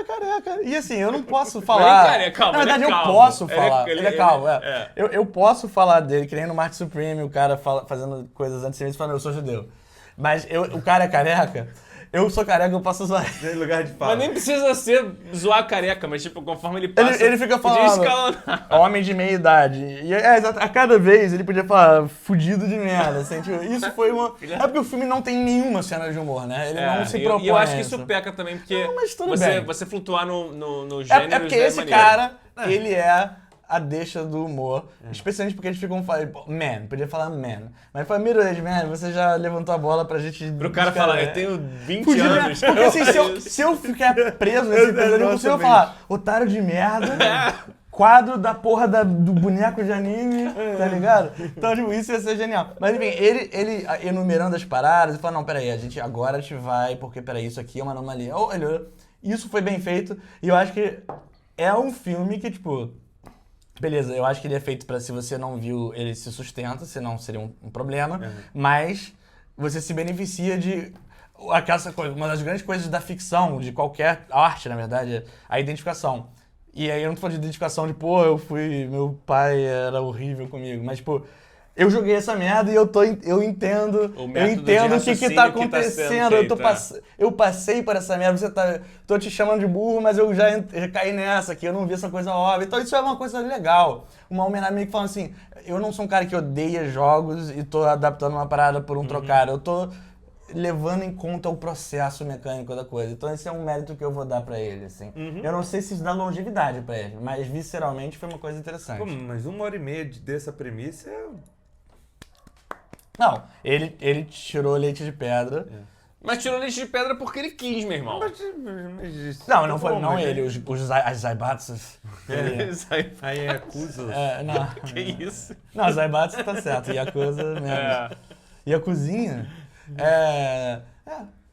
D: careca. E assim, eu não posso falar.
C: careca, calma,
D: Na verdade,
C: ele é
D: eu
C: calvo.
D: posso
C: Ele é-
D: falar.
C: ele-
D: Ele é calvo,
C: é.
D: Eu posso falar dele, que nem no Marte Supreme, o cara fazendo coisas antissemitas falando, eu sou judeu. Mas o cara é careca, eu sou careca, eu posso zoar.
B: Em lugar de fala.
C: Mas nem precisa ser zoar careca, mas tipo, conforme ele passa...
D: Ele fica
C: podia
D: falando,
C: escalonar.
D: homem de meia idade. E exato, a cada vez ele podia falar, fudido de merda. Assim, tipo, isso foi uma... É porque o filme não tem nenhuma cena de humor, né? Ele não se propõe
C: E eu acho que
D: a
C: isso peca também, porque
D: Não, mas tudo bem.
C: você flutuar no gênero
D: É porque esse cara, ele é a deixa do humor. Especialmente porque eles ficam falando, man, podia falar man. Mas foi middle-age, man, você já levantou a bola pra gente...
C: Pro cara falar, eu tenho 20
D: Podia,
C: anos.
D: Porque assim, se eu ficar preso nesse episódio, eu consigo falar, otário de merda, quadro da porra do boneco de anime, tá ligado? Então, tipo, isso ia ser genial. Mas enfim, ele enumerando as paradas, ele fala, não, peraí, agora a gente vai, porque peraí, isso aqui é uma anomalia. Isso foi bem feito, e eu acho que é um filme que, tipo... Beleza, eu acho que ele é feito pra, se você não viu, ele se sustenta, senão seria um problema, mas você se beneficia de... Uma das grandes coisas da ficção, de qualquer arte, na verdade, é a identificação. E aí eu não tô falando de identificação de, meu pai era horrível comigo, mas, tipo, eu joguei essa merda e eu entendo o que tá acontecendo. Eu passei por essa merda, tô te chamando de burro, mas eu já caí nessa aqui, eu não vi essa coisa óbvia. Então isso é uma coisa legal. Uma homenagem meio que falando assim, eu não sou um cara que odeia jogos e tô adaptando uma parada por um trocado. Eu tô levando em conta o processo mecânico da coisa. Então esse é um mérito que eu vou dar pra ele, assim. Eu não sei se isso dá longevidade pra ele, mas visceralmente foi uma coisa interessante.
B: Pô, mas 1h30 dessa premissa
D: Não, ele tirou leite de pedra.
C: Mas tirou leite de pedra porque ele quis, meu irmão.
D: Não foi ele, as Zaibatsas.
B: Aí é Yakuza.
D: Não.
C: Que isso?
D: Não, as Zaibatsas tá certo, Yakuza mesmo. Yakuzinha?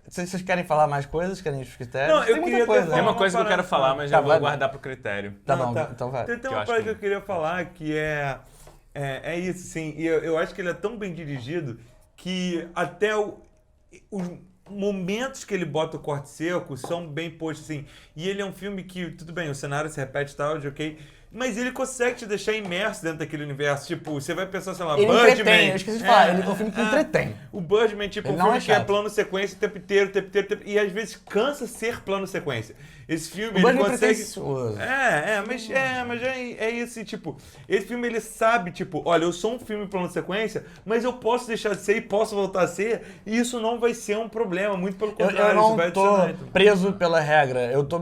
D: Vocês querem falar mais coisas? Querem os critérios?
B: Não, eu queria
D: coisa.
C: Tem uma coisa que eu quero falar, mas eu vou guardar pro critério.
D: Tá bom, então vai.
B: Tem uma coisa que eu queria falar que é isso, sim. E eu acho que ele é tão bem dirigido que até os momentos que ele bota o corte seco são bem postos, assim. E ele é um filme que, tudo bem, o cenário se repete e tal, ok? Mas ele consegue te deixar imerso dentro daquele universo. Tipo, você vai pensar, sei lá,
D: ele
B: Birdman.
D: Entretém, eu esqueci de falar, ele é um filme que entretém.
B: O Birdman, tipo,
D: ele
B: um filme
D: é
B: que é plano sequência o tempo inteiro, e às vezes cansa ser plano sequência. Esse filme, ele consegue... Mas é isso, tipo, esse filme ele sabe, tipo, olha, eu sou um filme plano sequência, mas eu posso deixar de ser e posso voltar a ser, e isso não vai ser um problema, muito pelo contrário,
D: eu não
B: isso vai
D: tô
B: adicionar.
D: preso pela regra, eu tô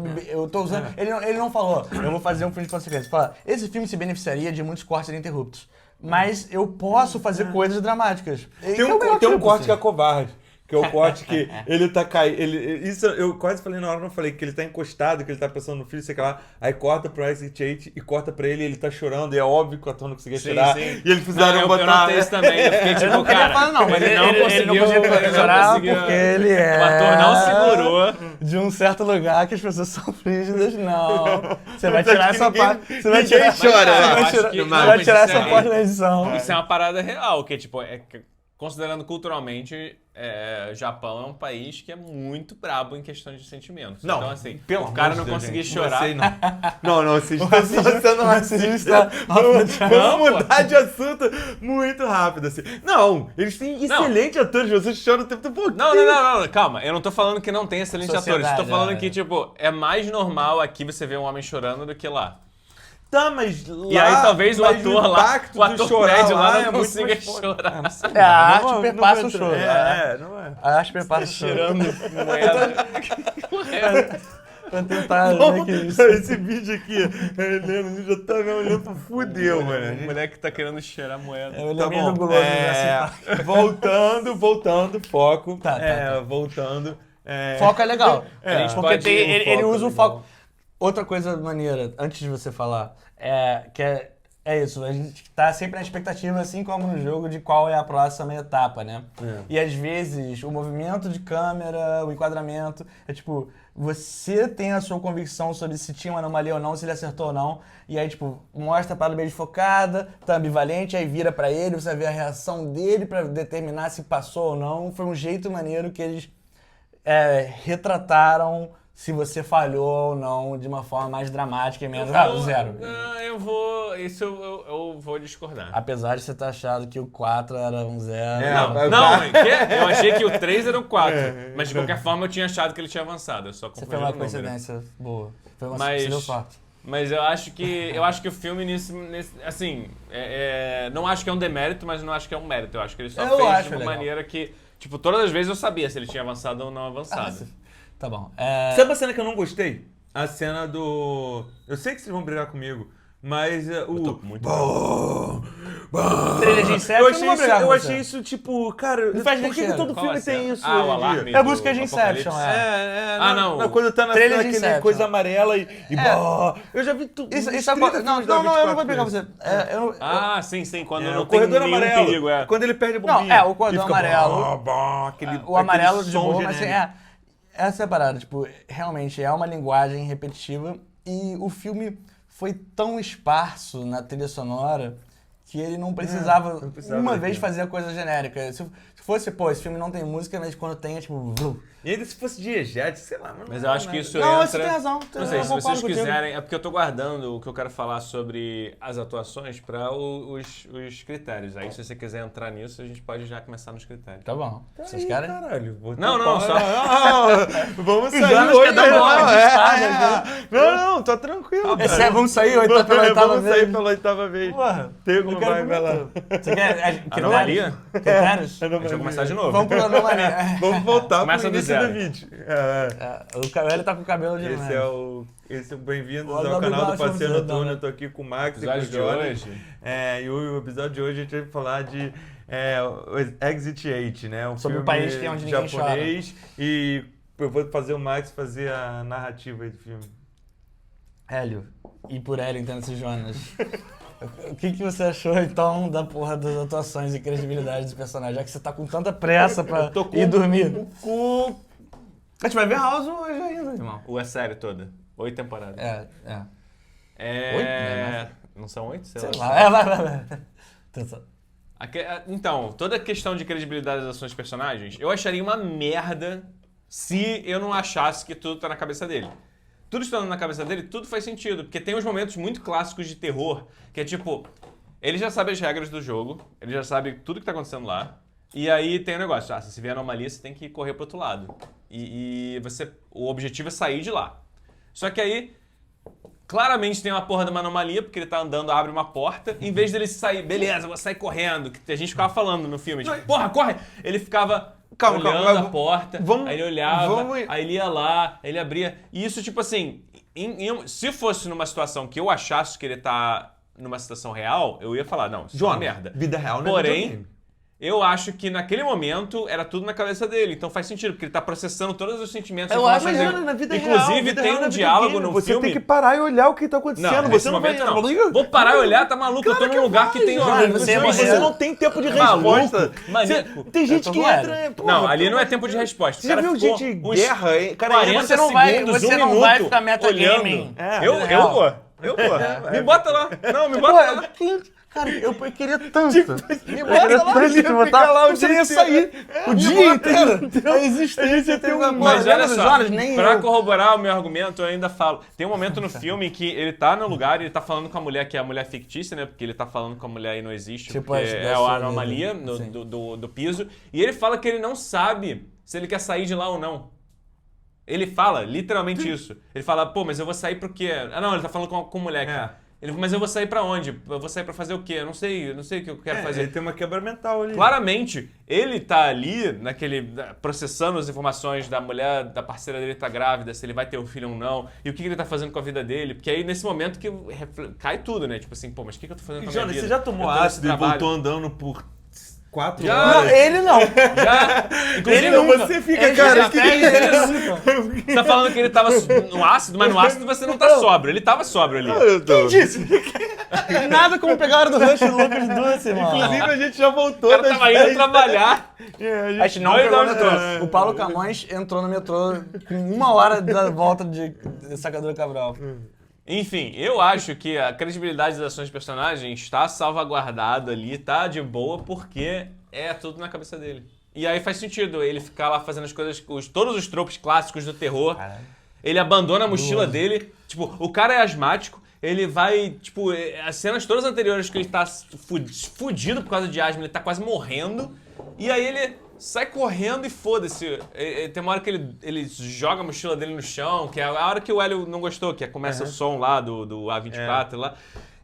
D: usando... Ele não falou, eu vou fazer um filme de plano sequência. Ele fala, esse filme se beneficiaria de muitos cortes ininterruptos, mas eu posso fazer coisas dramáticas.
B: Tem um corte que é covarde. Que é o corte que ele tá caindo. Isso eu quase falei na hora, não falei, que ele tá encostado, que ele tá pensando no filho, sei lá. Aí corta pro Exit 8 e corta pra ele, ele tá chorando. E é óbvio que o ator não conseguia chorar.
C: Sim.
B: E eles precisaram botar.
C: Eu notei isso também. Eu fiquei tipo, cara.
D: Mas ele não conseguia chorar porque ele
C: O ator não segurou.
D: de um certo lugar que as pessoas são frígidas, não. Você vai tirar essa parte. Você vai
B: ninguém
D: tirar.
B: chora,
D: Você vai tirar essa parte da edição.
C: Isso é uma parada real, que tipo, considerando culturalmente, Japão é um país que é muito brabo em questões de sentimentos.
B: Não,
C: então, assim,
B: pelo
C: o cara
B: amor
C: não
B: de Deus,
C: conseguir
B: gente,
C: chorar.
B: Não, vocês estão sendo racista. Vamos mudar de assunto muito rápido, assim. Não, eles têm excelentes atores, vocês choram o tempo todo.
C: Não, calma. Eu não tô falando que não tem excelentes atores. Tô falando que, tipo, é mais normal aqui você ver um homem chorando do que lá.
B: Tá, mas lá...
C: E aí talvez o ator lá, o ator médio lá não
B: é
C: consiga
B: muito
C: chorar.
D: A arte perpassa o choro.
B: Não é.
D: A arte perpassa o choro.
C: Tirando moeda.
D: Pra tentar,
B: Esse vídeo aqui, a Helena já tá me olhando pro fudeu,
C: O
B: mano.
C: moleque tá querendo cheirar moeda.
D: Tá bom.
B: Voltando, foco.
D: Tá.
B: Voltando.
D: Foco é legal.
C: Porque
D: Porque ele usa o foco. Outra coisa maneira, antes de você falar, é isso, a gente tá sempre na expectativa, assim como no jogo, de qual é a próxima etapa, né? E às vezes o movimento de câmera, o enquadramento, é tipo, você tem a sua convicção sobre se tinha uma anomalia ou não, se ele acertou ou não, e aí tipo, mostra a parada bem desfocada, tá ambivalente, aí vira pra ele, você vai ver a reação dele pra determinar se passou ou não. Foi um jeito maneiro que eles retrataram se você falhou ou não de uma forma mais dramática e menos... zero.
C: Isso eu vou discordar.
D: Apesar de você estar achado que o 4 era um 0.
C: Eu achei que o 3 era um 4. Mas de qualquer forma eu tinha achado que ele tinha avançado. Eu só
D: Você
C: confundi
D: foi uma
C: o número.
D: coincidência boa.
C: Mas-
D: Você deu sorte.
C: Mas eu acho que o filme assim, não acho que é um demérito, mas não acho que é um mérito. Eu acho que ele só
D: Eu
C: fez
D: acho
C: de uma
D: legal.
C: maneira que, tipo, todas as vezes eu sabia se ele tinha avançado ou não avançado.
D: Tá bom.
B: Sabe a cena que eu não gostei? A cena do... Eu sei que vocês vão brigar comigo, Mas
C: tô muito
D: Trilha de Inception,
B: eu achei isso, tipo, cara,
D: Não faz
B: por que
D: cheiro.
B: todo
C: Qual
B: filme
C: é
B: tem
C: essa?
B: isso?
C: Ah,
B: hoje
C: o
B: em
C: alarme.
B: dia?
D: É a música de Inception,
C: Apocalipse.
B: Não, quando tá
D: Trilha de
B: naquele
D: Inception.
B: coisa amarela e eu já vi tudo.
D: Isso é não, eu não vou pegar você.
C: Sim, quando
B: o
C: não tem
B: corredor
C: nenhum
B: amarelo.
C: perigo,
B: Quando ele perde a bombinha.
D: Não, o corredor
B: e fica
D: amarelo.
B: aquele,
D: O amarelo
B: aquele
D: de
B: som
D: boa, mas assim,
B: genérico.
D: essa é a parada, tipo, realmente é uma linguagem repetitiva e o filme foi tão esparso na trilha sonora que ele não precisava, uma vez
B: daquilo.
D: fazer a coisa genérica. Se fosse, pô, esse filme não tem música, mas quando tem é tipo...
B: E ainda se fosse diegético, sei lá.
C: Mas eu acho que isso
D: Não,
C: entra...
D: você tem razão.
C: Não sei,
D: eu
C: se
D: concordo
C: vocês
D: contigo.
C: quiserem... É porque eu tô guardando o que eu quero falar sobre as atuações para os critérios. Aí, se você quiser entrar nisso, a gente pode já começar nos critérios.
D: Tá bom. Vocês querem?
B: Caralho,
C: Não, só...
B: Vamos
D: Os
B: sair
D: anos
B: hoje.
D: quer dar uma descarga
B: Não, tô tranquilo.
D: Vamos sair pela oitava
B: Vamos
D: vez.
B: sair pela oitava vez.
D: Porra,
B: Tem
D: eu
B: como
D: quero
B: vai lá.
D: Você quer
C: Anomalia?
D: critérios?
C: A gente vai começar de novo.
D: Vamos pro anomalia.
B: Vamos voltar
C: Começa
B: pro
C: do
B: início
C: zero.
B: do vídeo.
D: O cabelo tá com o cabelo de
B: Esse é o Bem-vindos
D: O
B: ao
D: Adobe
B: canal do
D: Baixa,
B: Passeio
D: vamos
B: Noturno.
D: ver,
B: Eu tô aqui com o Max e com o
C: Episódio de
B: Jonas.
C: hoje.
B: E o episódio de hoje a gente vai falar de o Exit 8, né? Um
D: Sobre o
B: filme
D: país que é onde ninguém
B: japonês. E eu vou fazer o Max fazer a narrativa aí do filme.
D: Hélio. E por Hélio, entenda-se Jonas. O que você então, da porra das atuações e credibilidade dos personagens? Já que você tá com tanta pressa pra ir dormir. A gente vai ver House hoje ainda, irmão.
C: A série toda. 8 temporadas.
D: É. 8, né?
C: Não são 8?
D: Sei lá. Vai.
C: Então, toda a questão de credibilidade das ações dos personagens, eu acharia uma merda se eu não achasse que tudo tá na cabeça dele. Tudo estando na cabeça dele, tudo faz sentido, porque tem uns momentos muito clássicos de terror, que é tipo, ele já sabe as regras do jogo, ele já sabe tudo que tá acontecendo lá, e aí tem o negócio, se vier anomalia, você tem que correr pro outro lado. O objetivo é sair de lá. Só que aí, claramente tem uma porra de uma anomalia, porque ele tá andando, abre uma porta, em vez dele sair, beleza, vou sair correndo, que a gente ficava falando no filme, tipo, porra, corre! Ele ficava olhando a porta, aí ele olhava, aí ele ia lá, ele abria, e isso tipo assim, se fosse numa situação que eu achasse que ele tá numa situação real, eu ia falar, não, isso é uma merda.
B: Vida real, né?
C: Porém, eu acho que naquele momento era tudo na cabeça dele, então faz sentido, porque ele tá processando todos os sentimentos.
D: Eu acho
C: informações
D: que
C: dele.
B: na vida
C: Inclusive,
B: real,
C: tem um diálogo no
B: você
C: filme...
B: tem que parar e olhar o que tá acontecendo.
C: Não,
B: você não vai...
C: momento não. Vou parar e olhar, tá maluco? Eu tô num lugar que tem...
B: Você não tem tempo de resposta.
C: Maluco.
B: Tem gente que entra...
C: Não, ali não é tempo de resposta.
B: Você já viu gente em guerra? Cara,
C: 40
D: você não vai-
C: segundos,
D: você
C: um
D: não
C: minuto,
D: vai ficar metagaming.
C: olhando. Eu vou. Me bota lá. Não, me bota lá.
D: Cara, eu queria tanto.
C: Me bota lá.
D: Ficar lá você ia sair o dia inteiro. A existência tem uma...
C: Mas olha só,
D: nem
C: pra
D: eu.
C: corroborar o meu argumento, eu ainda falo. Tem um momento no filme que ele tá no lugar e ele tá falando com a mulher, que é a mulher fictícia, né? Porque ele tá falando com a mulher e não existe,
D: Tipo,
C: porque
D: as
C: é
D: da
C: a
D: sua
C: anomalia
D: vida. Sim.
C: do piso. E ele fala que ele não sabe se ele quer sair de lá ou não. Ele fala literalmente isso. Ele fala, pô, mas eu vou sair pro quê? Ah, não, ele tá falando com o moleque. Mas eu vou sair pra onde? Eu vou sair pra fazer o quê? Eu não sei o que eu quero fazer.
B: Ele tem uma quebra mental ali.
C: Claramente, ele tá ali, processando as informações da mulher, da parceira dele tá grávida, se ele vai ter um filho ou não, e o que ele tá fazendo com a vida dele, porque aí nesse momento que cai tudo, né? Tipo assim, pô, mas o que eu tô fazendo com a minha
B: Jonas,
C: vida?
B: você já tomou
C: Eu tô nesse
B: ácido e
C: trabalho.
B: voltou andando por 4
C: Já.
B: horas?
D: Não, ele não.
C: Já? Inclusive,
D: Ele nunca.
B: Você fica,
D: Ele
B: cara,
D: já fez isso.
C: Você tá falando que ele tava no ácido, mas no ácido você não tá sóbrio. Ele tava sóbrio ali.
B: Quem
D: disse? Nada como pegar a hora do Rush do Lucas Doce, mano.
B: Inclusive, a gente já voltou
C: O cara
B: das
C: tava indo
B: férias.
C: trabalhar.
D: A gente não
C: Dois
D: pegou o
C: horas
D: metrô.
C: depois.
D: O Paulo Camões entrou no metrô com 1 hora da volta de Sacadura Cabral.
C: Enfim, eu acho que a credibilidade das ações de personagem está salvaguardada ali, tá de boa, porque é tudo na cabeça dele. E aí faz sentido ele ficar lá fazendo as coisas, todos os tropos clássicos do terror. Caralho. Ele abandona a mochila dele. Tipo, o cara é asmático, ele vai, tipo, as cenas todas anteriores que ele tá fudido por causa de asma, ele tá quase morrendo. E aí ele sai correndo e foda-se. Tem uma hora que ele joga a mochila dele no chão, que é a hora que o Hélio não gostou, que começa o som lá do A24 lá.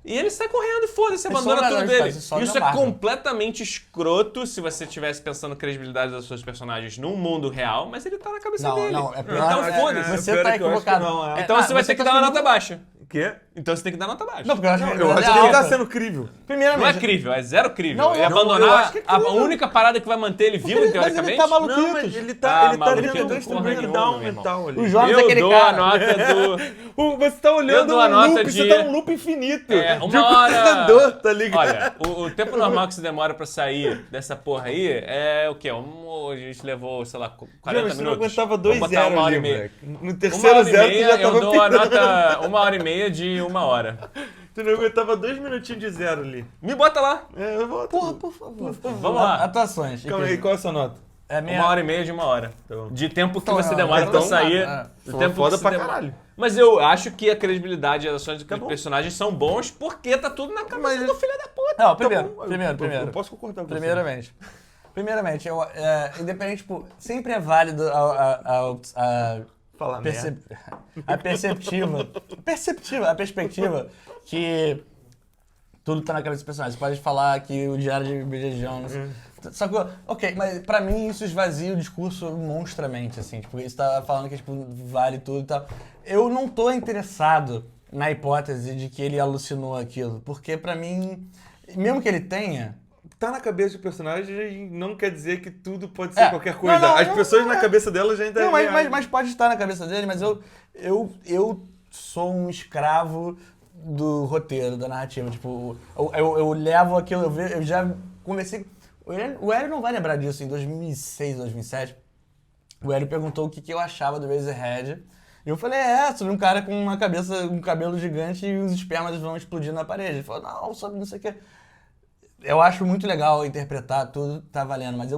C: E ele sai correndo e foda-se, abandona tudo dele. Isso é completamente escroto se você estivesse pensando credibilidade das suas personagens num mundo real, mas ele tá na cabeça dele.
D: Não, é pior.
C: Então foda-se.
D: Você tá equivocado.
C: Então você vai ter que dar uma nota baixa.
B: O quê?
C: Então você tem que dar nota baixa.
D: Não, porque eu acho que
B: Eu acho que ele tá sendo crível.
D: Primeiramente...
C: Não é crível, é zero crível.
D: Não,
C: Ele
D: não,
B: eu
C: abandonar
B: acho que é
C: a
B: crível.
C: única parada que vai manter ele vivo,
D: Mas
C: teoricamente.
D: ele tá maluquito.
B: Não, mas ele
C: Ah,
B: tá
C: maluquinho,
B: tendo
C: porra
B: um
C: nenhuma,
B: breakdown
C: meu irmão.
B: mental ali.
D: O Jonas é
C: Eu
D: aquele
C: dou
D: cara.
C: a nota do...
B: Você tá olhando
C: dou a
B: um
C: nota
B: loop,
C: de-
B: você tá num loop infinito.
C: É,
B: de
C: uma hora...
B: computador, tá ligado?
C: Olha, o tempo normal que você demora pra sair dessa porra aí é o quê? A gente levou, sei lá, 40
B: Você não
C: minutos.
B: aguentava
C: Vamos botar
B: 2-0
C: uma hora
B: ali,
C: e meia.
B: moleque. No
C: Uma
B: terceiro
C: hora e
B: zero, tu
C: meia,
B: já
C: eu
B: tava
C: dou a
B: pirando.
C: nota 1h30 de 1 hora.
B: Tu não aguentava 2 minutinhos de zero ali.
C: Me bota lá.
B: É, eu vou...
D: Porra, por favor.
C: Vamos lá.
D: Atuações.
B: Calma aí, qual é a sua nota?
D: É
C: Uma hora e meia de 1 hora.
B: Então.
C: De tempo que
D: Então,
C: você
D: não,
C: demora
D: então
C: pra sair.
D: nada,
C: Do
B: Foi
C: tempo
B: foda
C: que você
B: pra
C: demora.
B: caralho.
C: Mas eu acho que a credibilidade e as ações dos
B: Tá bom.
C: personagens são bons porque tá tudo na cabeça
B: Mas-
C: do filho da puta.
D: Não,
B: Tá bom,
D: primeiro.
B: Eu posso concordar com você.
D: Primeiramente, independente, tipo, sempre é válido a
B: Falar merda.
D: a perspectiva que tudo tá na cabeça do personagem. Você pode falar que o Diário de Bridget Jones... Só que, ok, mas pra mim isso esvazia o discurso monstramente, assim. Tipo, isso tá falando que, tipo, vale tudo e tal. Eu não tô interessado na hipótese de que ele alucinou aquilo, porque pra mim, mesmo que ele tenha...
B: Tá na cabeça do personagem não quer dizer que tudo pode ser qualquer coisa.
D: Não,
B: As
D: não,
B: pessoas
D: não,
B: na cabeça delas já ainda...
D: Não, mas pode estar na cabeça dele, mas eu sou um escravo do roteiro, da narrativa. Tipo, eu levo aquilo, eu já conversei... O Hélio não vai lembrar disso, em 2006, 2007. O Hélio perguntou o que eu achava do Razorhead. E eu falei, sobre um cara com uma cabeça, um cabelo gigante e os espermas vão explodir na parede. Ele falou, não, sobre não sei o que. Eu acho muito legal interpretar, tudo tá valendo, mas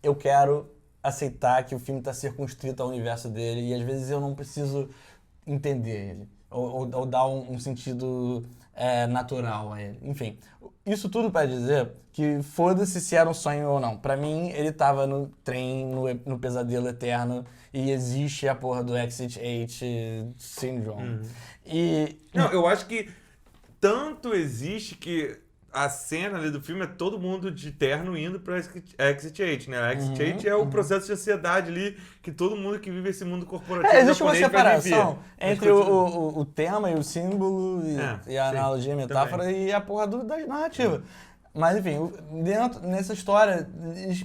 D: eu quero aceitar que o filme tá circunscrito ao universo dele e às vezes eu não preciso entender ele, ou dar um sentido natural a ele. Enfim, isso tudo pra dizer que foda-se se era um sonho ou não. Pra mim, ele tava no trem, no pesadelo eterno e existe a porra do Exit 8 Syndrome.
B: Não, eu acho que tanto existe que a cena ali do filme é todo mundo de terno indo pra Exit 8, né? A Exit 8 é o processo de ansiedade ali que todo mundo que vive esse mundo corporativo
D: Existe uma
B: japonês vai
D: separação
B: viver.
D: entre o tema e o símbolo e a
B: sim,
D: analogia, a metáfora e a porra da narrativa. Mas enfim, nessa história,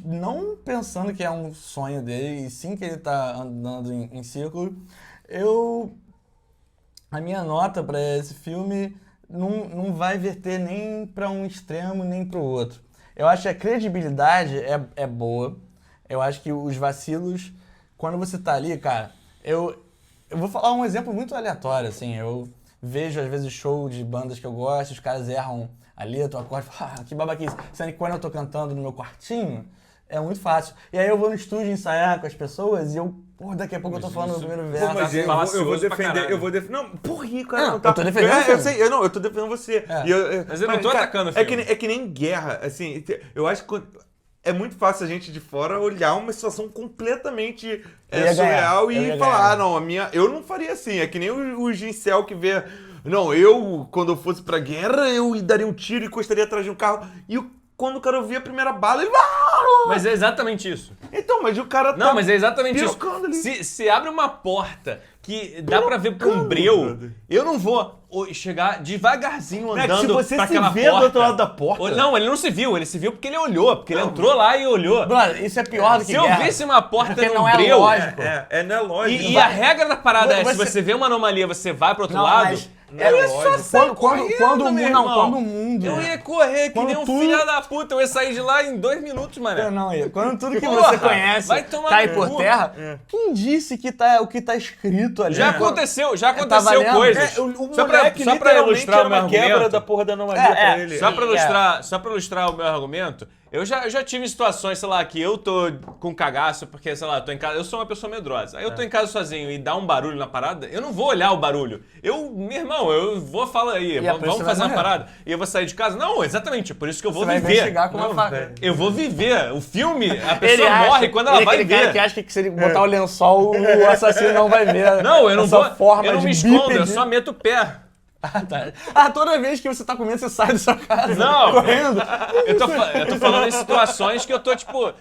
D: não pensando que é um sonho dele, e sim que ele tá andando em círculo, a minha nota pra esse filme não vai verter nem pra um extremo nem pro outro. Eu acho que a credibilidade é boa. Eu acho que os vacilos, quando você tá ali, cara, eu vou falar um exemplo muito aleatório, assim, eu vejo às vezes show de bandas que eu gosto, os caras erram a letra, o acorde, que babaquice. Sendo que quando eu tô cantando no meu quartinho, é muito fácil. E aí eu vou no estúdio ensaiar com as pessoas e daqui a pouco eu tô falando o primeiro verso.
B: Pô, mas eu vou defender, Não, porra, cara, não tá...
D: eu tô defendendo
B: eu sei, eu tô defendendo você.
C: Mas eu não tô atacando o filme.
B: É que nem guerra, assim, eu acho que é muito fácil a gente de fora olhar uma situação completamente surreal e falar, eu não faria assim. É que nem o Gincel que vê... Não, quando eu fosse pra guerra, eu daria um tiro e encostaria atrás de um carro. E quando o cara ouvia a primeira bala, ele...
C: Mas é exatamente isso.
B: Então, mas o cara tá...
C: Não, mas é exatamente isso.
B: pirocando ali.
C: Se abre uma porta que dá pra ver com um breu, eu não vou chegar devagarzinho andando
B: se você
C: pra
B: se
C: aquela
B: vê
C: porta.
B: do outro lado da porta...
C: Não, ele não se viu. Ele se viu porque ele olhou. Porque ele entrou lá e olhou.
D: Brother, isso é pior do que
C: Se eu
D: guerra.
C: visse uma porta
D: Porque
C: no
D: não é
C: breu...
D: lógico.
B: não é lógico.
C: E a regra da parada é, se você vê uma anomalia, você vai pro outro lado...
D: Mas
C: eu ia só sair
D: quando o
C: meu
D: mundo,
C: irmão.
D: quando o mundo...
C: Eu ia correr que
D: Quando
C: nem um
D: tudo-
C: filho da puta. Eu ia sair de lá em 2 minutos, mano.
D: Eu não ia. Quando tudo que
C: Porra,
D: você conhece
C: vai tomar
D: cai
C: no
D: por
C: cu.
D: terra, quem disse que o que tá escrito ali?
C: Já aconteceu
D: Tá valendo?
C: coisas. Só pra ilustrar o meu
B: uma quebra
C: argumento.
B: da porra da anomalia pra ele.
C: Só pra ilustrar o meu argumento, eu já tive situações, sei lá, que eu tô com cagaço, porque, sei lá, tô em casa, eu sou uma pessoa medrosa. Aí eu tô em casa sozinho e dá um barulho na parada, eu não vou olhar o barulho. Meu irmão, eu vou falar aí,
D: E é por isso
C: vamos
D: que
C: fazer
D: vai
C: uma
D: morrer.
C: parada. E eu vou sair de casa? Não, exatamente, por isso que eu vou
D: Você vai
C: viver.
D: investigar com uma
B: Não,
D: faca.
B: velho.
C: Eu vou viver. O filme, a pessoa morre quando ela vai
D: Ele é aquele cara
C: ver.
D: que acha que se ele botar o lençol, o assassino não vai ver.
C: Não, eu não
D: essa
C: vou.
D: forma
C: Eu não
D: de
C: me escondo, eu
D: bípede.
C: só meto o pé.
D: Toda vez que você tá comendo, você sai da sua casa.
C: Não.
D: Correndo.
C: Eu tô falando em situações que eu tô, tipo...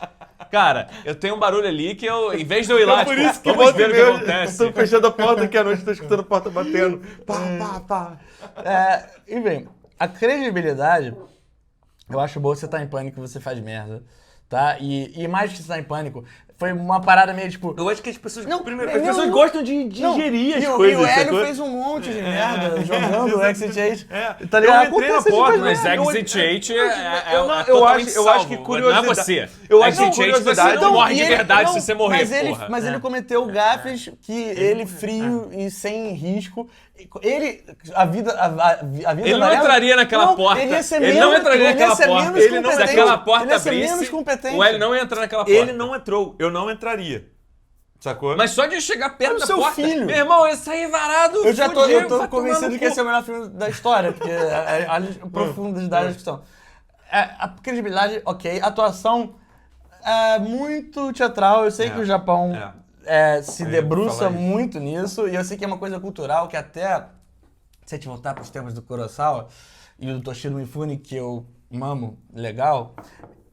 C: Cara, eu tenho um barulho ali que eu, em vez de eu ir lá,
B: por
C: tipo,
B: isso que
C: vamos ver o que
B: eu
C: acontece.
B: tô fechando a porta aqui à noite, tô escutando a porta batendo. Pá.
D: E bem, a credibilidade, eu acho boa você tá em pânico, você faz merda, tá? E mais que você tá em pânico, foi uma parada meio tipo...
B: Eu acho que as pessoas,
D: Não,
B: primeiro,
D: não,
B: as pessoas
D: não.
B: gostam de digerir as
D: E
B: coisas.
D: o Hélio
B: sacou?
D: fez um monte de merda jogando o Exit 8. Tá
B: Eu
D: ligado?
B: entrei na
D: Acontece,
B: porta,
D: faz
C: Mas
D: merda.
C: Exit 8
B: eu acho que
C: Não é
B: curiosidade.
C: você.
B: Eu acho que
C: Exit 8 você
B: curiosidade.
C: não morre
D: E
C: de
D: ele-
C: verdade
D: não,
C: se você morrer, porra.
D: Mas ele cometeu gafes que ele frio e sem risco. A vida
C: Ele não entraria naquela porta.
D: Ele ia ser
C: Ele
D: menos,
C: não entraria
D: ele ia
C: naquela
D: ser
C: porta.
D: menos
C: Ele não, se
D: competente.
C: aquela porta
D: Ele ia ser
C: abrisse,
D: menos competente.
C: o Hélio não ia entrar naquela porta.
B: Ele não entrou, eu não entraria. Sacou?
C: Mas só de chegar perto
D: Olha o
C: da
D: seu
C: porta,
D: filho.
C: meu irmão, ia sair varado.
D: Eu tô
C: vai tomar
D: convencido
C: no
D: que esse
C: cu.
D: é o melhor filme da história, porque olha a profundidade da discussão. A credibilidade, ok. A atuação é muito teatral. Eu sei que o Japão se
B: Eu ia
D: debruça
B: falar isso.
D: muito nisso, e eu sei que é uma coisa cultural que até, se a gente voltar para os temas do Kurosawa e do Toshiro Mifune, que eu amo, legal,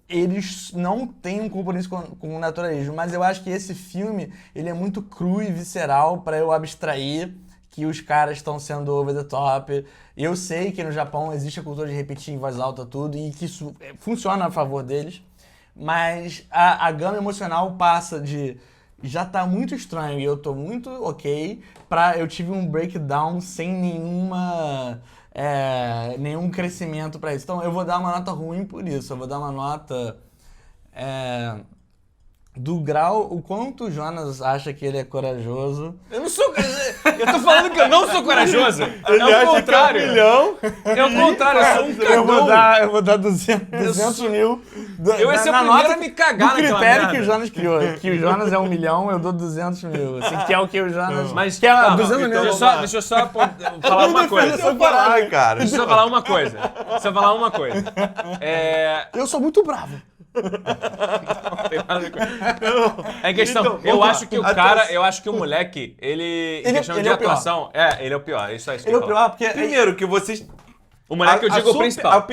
D: eles não têm um compromisso com o naturalismo, mas eu acho que esse filme, ele é muito cru e visceral para eu abstrair que os caras estão sendo over the top. Eu sei que no Japão existe a cultura de repetir em voz alta tudo e que isso funciona a favor deles, mas a gama emocional passa de já tá muito estranho e eu tô muito ok, pra eu tive um breakdown sem nenhum crescimento pra isso. Então eu vou dar uma nota ruim por isso. Eu vou dar uma nota do grau, o quanto o Jonas acha que ele é corajoso.
C: Eu não sou. Eu tô falando que eu não sou corajoso.
B: Ele
C: É o
B: acha
C: contrário.
B: que é 1 milhão.
C: É o contrário, eu sou um cagão.
D: Eu vou dar 200 mil.
C: Eu ia ser o primeiro a me cagar
D: do
C: naquela
D: critério
C: merda.
D: que o Jonas criou. Que o Jonas é 1 milhão, eu dou 200 mil. Assim, que é o que o Jonas...
C: Mas
D: que é
C: calma,
D: 200 mil.
C: deixa eu só falar uma coisa.
D: Essa parada.
B: cara.
C: Deixa eu falar uma coisa.
D: Eu sou muito bravo.
C: Não tem nada a ver com- É questão.
B: Então,
C: eu
B: vamos
C: acho
B: lá.
C: que o cara, eu acho que o moleque, ele. Em questão
D: ele
C: de
D: é o pior.
C: atuação. Ele é o pior. Isso é isso que
D: Ele é
C: eu
D: o
C: falo.
D: pior porque...
B: Primeiro que vocês...
C: O moleque, eu digo o principal.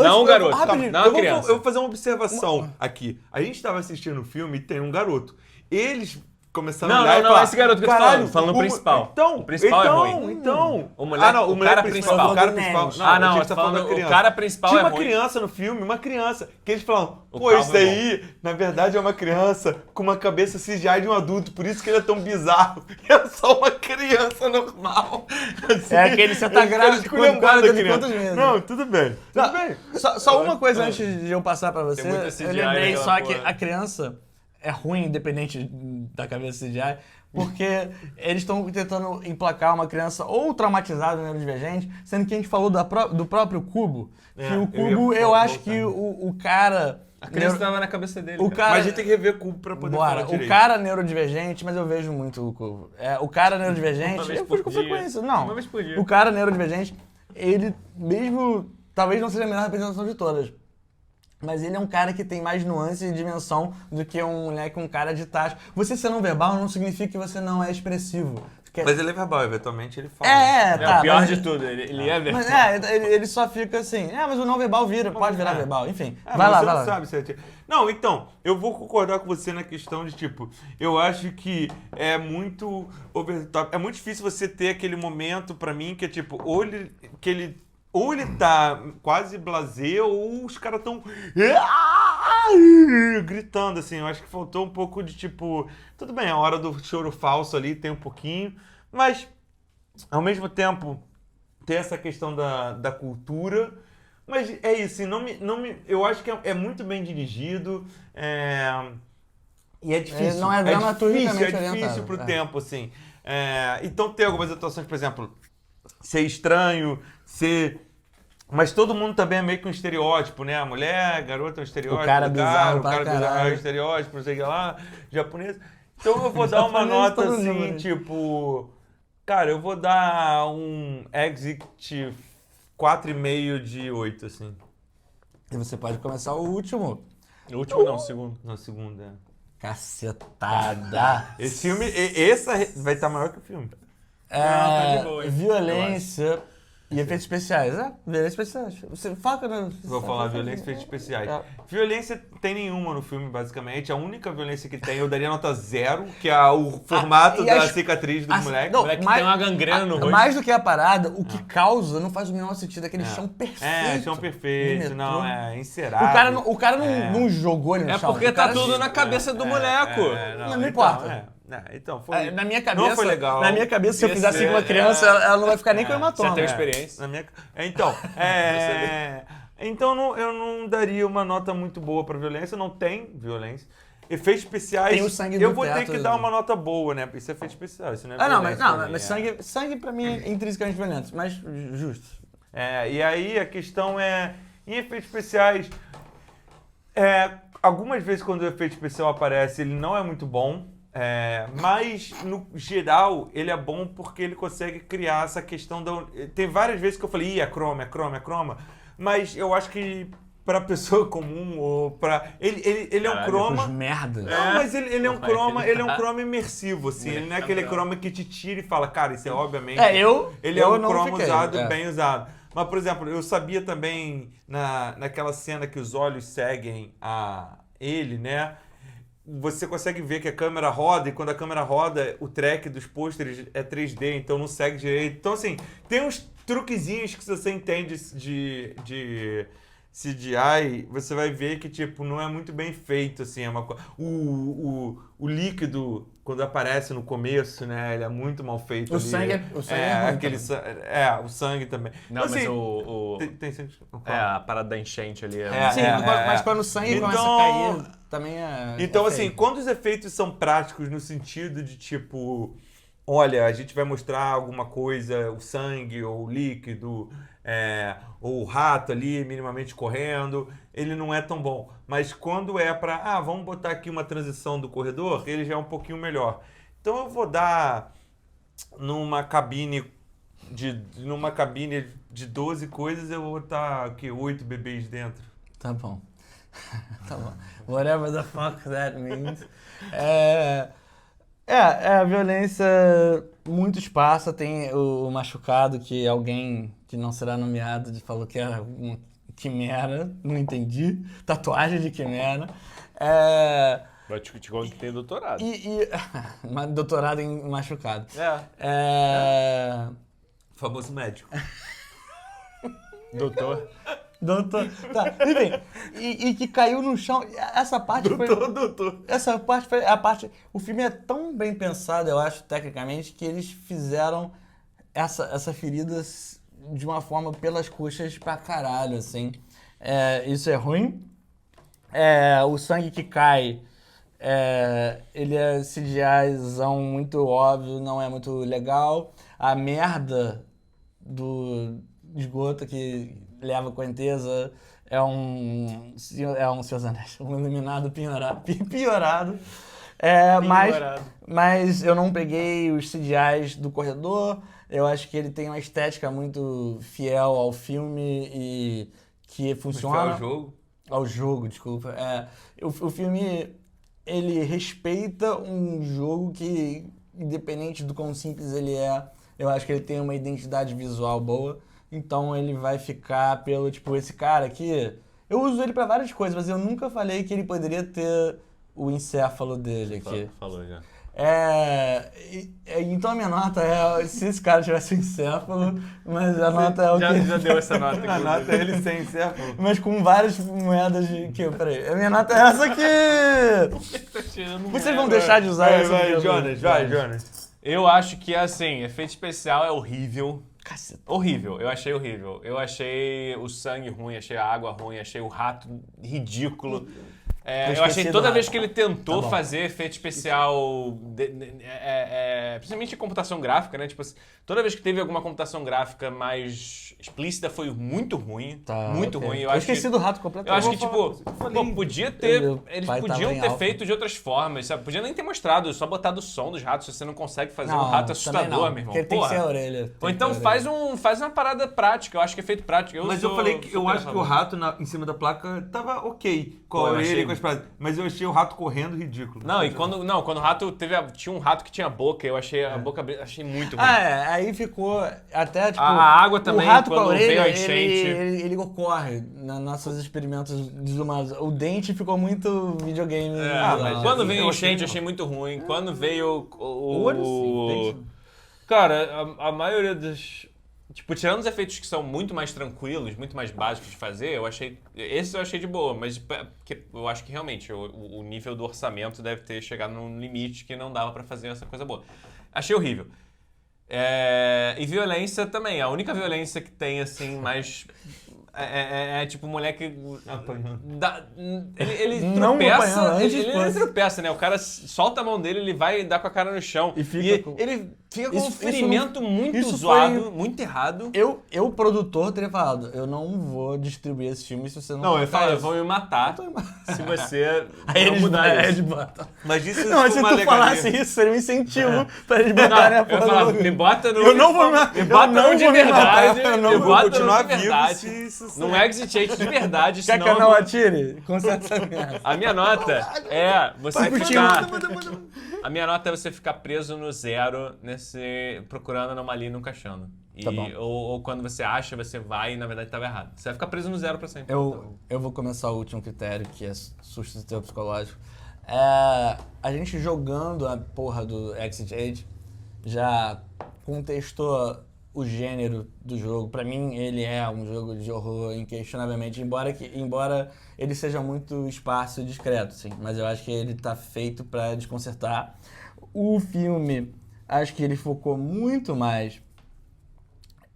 C: Não o garoto.
D: rapidinho,
C: Não a criança.
B: Eu vou fazer uma observação aqui. A gente tava assistindo o filme e tem um garoto. Eles começaram a olhar e falar...
C: Esse garoto que eu tô
B: "Caralho,
C: falando o principal.
B: Então,
C: O principal é ruim.
B: Então,
C: O moleque-
B: o
C: o cara principal.
B: O cara principal.
C: Não,
B: a gente
C: eu tô
B: tá falando da
C: falando, o
B: criança.
C: cara principal
B: Tinha
C: é
B: uma
C: ruim.
B: criança no filme, uma criança, que eles falam,
C: O
B: pô,
C: calvo
B: isso
C: é
B: aí, na verdade, é uma criança com uma cabeça CGI de um adulto, por isso que ele é tão bizarro. E é só uma criança normal. Assim,
D: É aquele você tá
B: eles
D: grávido
B: ficam
D: com
B: lembrando
D: quantos
B: da criança.
D: meses?
B: Não, tudo bem. Tudo
D: Não,
B: bem.
D: Só uma coisa antes de eu passar pra você.
C: Tem muita CGI
D: Eu lembrei
C: naquela
D: só que
C: porra.
D: a criança é ruim, independente da cabeça CGI, porque eles estão tentando emplacar uma criança ou traumatizada, neurodivergente, sendo que a gente falou do próprio Cubo, que o Cubo, eu acho que o cara...
C: A criança tava na cabeça dele.
D: O
C: cara.
D: cara...
B: Mas a gente tem que rever Cubo pra poder falar direito.
D: O cara neurodivergente, mas eu vejo muito o Cubo. O cara neurodivergente,
C: Uma vez
D: eu
C: por
D: vejo com
C: dia.
D: frequência. Não,
C: Uma vez por dia.
D: o cara neurodivergente, ele mesmo, talvez não seja a melhor representação de todas, mas ele é um cara que tem mais nuance e dimensão do que um moleque, um cara de tacho. Você ser não verbal não significa que você não é expressivo.
B: Mas ele é verbal, eventualmente ele fala.
C: É
D: tá.
C: o pior
D: mas-
C: de tudo, ele é
D: Mas
C: verdade.
D: ele só fica assim, mas o não verbal pode virar verbal, enfim.
B: É,
D: vai
B: mas
D: lá,
B: você
D: vai
B: não
D: lá.
B: sabe se é... Não, então, eu vou concordar com você na questão de, tipo, eu acho que é muito over the top. É muito difícil você ter aquele momento, pra mim, que é tipo, ou ele tá quase blasé, ou os caras tão gritando, assim. Eu acho que faltou um pouco de, tipo, tudo bem, a hora do choro falso ali tem um pouquinho, mas, ao mesmo tempo, tem essa questão da cultura. Mas é isso, assim, eu acho que é muito bem dirigido, e é difícil.
D: Não é dramaturgicamente
B: é difícil
D: orientado,
B: pro
D: é.
B: tempo, assim. Então tem algumas atuações, por exemplo, ser estranho, mas todo mundo também é meio que um estereótipo, né? A mulher, a garota é um estereótipo.
D: O cara bizarro
B: o
D: pra
B: cara bizarro é um
D: caralho.
B: estereótipo, não sei o que lá, japonês. Então eu vou dar uma
D: Japonês
B: nota
D: todo
B: assim,
D: mundo.
B: tipo... Cara, eu vou dar um Exit 4,5 de 8, assim.
D: E você pode começar o último.
C: O último não, o segundo.
B: Na segunda.
D: Cacetada.
B: Esse filme, essa vai estar maior que o filme.
C: tá de boa, hein?
D: Violência E efeitos especiais, violência especiais. Você foca no...
B: Vou falar violência e efeitos especiais. Violência tem nenhuma no filme, basicamente. A única violência que tem, eu daria nota 0, que é o formato da cicatriz do moleque.
D: Não,
C: O moleque tem uma gangrena no rosto.
D: Mais do que a parada, o que causa não faz o menor sentido. Aquele chão perfeito.
B: Chão perfeito. Não, encerado.
D: O cara não jogou ele no chão.
C: É porque tá tudo na cabeça do moleque.
D: Não importa.
B: Então, foi...
D: Na minha cabeça,
B: não foi legal.
D: Na minha cabeça, se eu fizesse com uma criança, ela não vai ficar nem com hematoma.
C: Você tem experiência.
B: Então, eu não daria uma nota muito boa pra violência. Não tem violência. Efeitos especiais,
D: Tem o sangue
B: eu
D: do
B: vou ter
D: teto,
B: que dar uma nota boa, né? Isso é efeito especial, isso não é violência.
D: Mas sangue pra mim é intrinsecamente violento, mas justo.
B: E aí a questão é, em efeitos especiais, algumas vezes quando o efeito especial aparece, ele não é muito bom. Mas, no geral, ele é bom porque ele consegue criar essa questão da... Tem várias vezes que eu falei, é croma. Mas eu acho que pra pessoa comum ou pra... Ele é um croma...
D: merda.
B: Não, mas ele é um croma imersivo, assim. Ele não é aquele croma que te tira e fala, cara, isso é obviamente... Ele é um croma usado, bem usado. Mas, por exemplo, eu sabia também naquela cena que os olhos seguem ele, né? Você consegue ver que a câmera roda e quando a câmera roda, o track dos pôsteres é 3D, então não segue direito. Então, assim, tem uns truquezinhos que se você entende de CGI, você vai ver que, tipo, não é muito bem feito, assim. O líquido, quando aparece no começo, né, ele é muito mal feito.
D: O sangue é ruim
B: o sangue também.
C: Não,
B: então,
C: mas
B: tem
C: a parada da enchente ali.
D: Mas quando o sangue começa a cair, também é...
B: Então, assim, quando os efeitos são práticos no sentido de, tipo... Olha, a gente vai mostrar alguma coisa, o sangue ou o líquido, ou o rato ali minimamente correndo, ele não é tão bom. Mas quando é pra, vamos botar aqui uma transição do corredor, ele já é um pouquinho melhor. Então eu vou dar numa cabine de 12 coisas, eu vou botar 8 bebês dentro.
D: Tá bom. Tá bom. Whatever the fuck that means. A violência muito esparsa. Tem o machucado que alguém que não será nomeado falou que era uma quimera. Não entendi. Tatuagem de quimera.
C: Vai te contar que tem doutorado.
D: Doutorado em machucado.
B: Famoso médico.
C: Doutor.
D: Tá, enfim. E que caiu no chão. Essa parte
B: Doutor.
D: Essa parte foi a parte... O filme é tão bem pensado, eu acho, tecnicamente, que eles fizeram essa ferida de uma forma pelas coxas pra caralho, assim. Isso é ruim. O sangue que cai, ele é CGIzão muito óbvio, não é muito legal. A merda do esgoto que leva a correnteza é um Senhor dos Anéis, um iluminado piorado. Mas eu não peguei os CGIs do corredor. Eu acho que ele tem uma estética muito fiel ao filme e que funciona.
B: Ao jogo?
D: Ao jogo, desculpa. O filme, ele respeita um jogo que, independente do quão simples ele é, eu acho que ele tem uma identidade visual boa. Então ele vai ficar pelo, tipo, esse cara aqui... Eu uso ele pra várias coisas, mas eu nunca falei que ele poderia ter o encéfalo dele aqui.
C: Falou já.
D: Então a minha nota é se esse cara tivesse um encéfalo, mas a nota é o que...
C: Já deu essa nota.
B: A nota é ele sem encéfalo.
D: Mas com várias moedas de... Peraí, a minha nota é essa aqui! Vocês vão deixar de usar essa?
B: Vai, Jonas.
C: Eu acho que, assim, efeito especial é horrível.
D: Caceta.
C: Horrível, eu achei horrível. Eu achei o sangue ruim, achei a água ruim, achei o rato ridículo. Eu achei toda vez que ele tentou fazer efeito especial, principalmente em computação gráfica, né? Tipo, toda vez que teve alguma computação gráfica mais explícita foi muito ruim. Muito ruim. Eu
D: esqueci do rato completamente.
C: Eu acho que, tipo, podia ter. Eles podiam ter feito de outras formas, sabe? Podia nem ter mostrado, só botado o som dos ratos. Se você não consegue fazer um rato assustador, meu irmão.
D: Porque ele tem que ser a orelha.
C: Ou então faz uma parada prática. Eu acho que é efeito prático.
B: Mas eu falei que eu acho que o rato em cima da placa tava ok. Com a orelha e com poucas frases. Mas eu achei o rato correndo ridículo.
C: Não, e quando o rato tinha um rato que tinha boca, eu achei a boca achei muito ruim.
D: Aí ficou até, tipo...
C: A água também,
D: o rato
C: quando
D: com a orelha,
C: veio a enchente.
D: ele ocorre nos nossos experimentos desumanos. O dente ficou muito videogame.
B: mas
C: Quando veio a
B: eu
C: enchente,
B: achei
C: achei muito ruim. Quando veio
D: O olho, sim.
C: Cara, a maioria dos... Tipo, tirando os efeitos que são muito mais tranquilos, muito mais básicos de fazer, eu achei... Esse eu achei de boa, mas eu acho que realmente o nível do orçamento deve ter chegado num limite que não dava pra fazer essa coisa boa. Achei horrível. E violência também. A única violência que tem, assim, mais... tipo, o moleque... Ele
D: Não
C: tropeça,
D: apanhando,
C: ele tropeça, né? O cara solta a mão dele, ele vai dar com a cara no chão.
D: E fica
C: ele fica com um
D: Isso
C: ferimento muito
D: isso
C: zoado,
D: foi-
C: muito errado.
D: Eu, produtor, teria falado, eu não vou distribuir esse filme se você não...
C: Não, eu
D: cortar
C: falo,
D: isso.
C: vão me matar se você
D: Aí
C: não
D: eles,
C: mudar
D: aí
C: isso.
D: eles botam.
B: Mas isso
D: Não, mas se
B: foi
D: tu
B: uma
D: falasse
B: legalia.
D: isso, seria um incentivo pra eles botarem a
C: Eu
D: porra do
C: falava,
D: bagulho.
C: me bota no...
D: Eu não vou me
C: Me bota
D: eu não
C: no de
D: vou me matar,
C: verdade,
D: eu não
C: me
D: vou
C: bota
B: continuar
C: no de
B: vivo
C: verdade.
B: se isso
C: Num exit 8 de verdade,
D: Quer que
C: senão...
D: eu não atire? Conserta essa merda.
C: A minha nota é você
D: Vai,
C: ficar...
D: continua.
C: A minha nota é você ficar preso no zero, procurando anomalia e nunca achando.
D: Tá bom.
C: Ou quando você acha, você vai e na verdade estava errado. Você vai ficar preso no zero pra sempre.
D: Eu vou começar o último critério, que é susto do teu psicológico. A gente jogando a porra do Exit 8 já contestou o gênero do jogo. Pra mim, ele é um jogo de horror inquestionavelmente, embora ele seja muito esparso e discreto, sim. Mas eu acho que ele tá feito pra desconcertar. O filme, acho que ele focou muito mais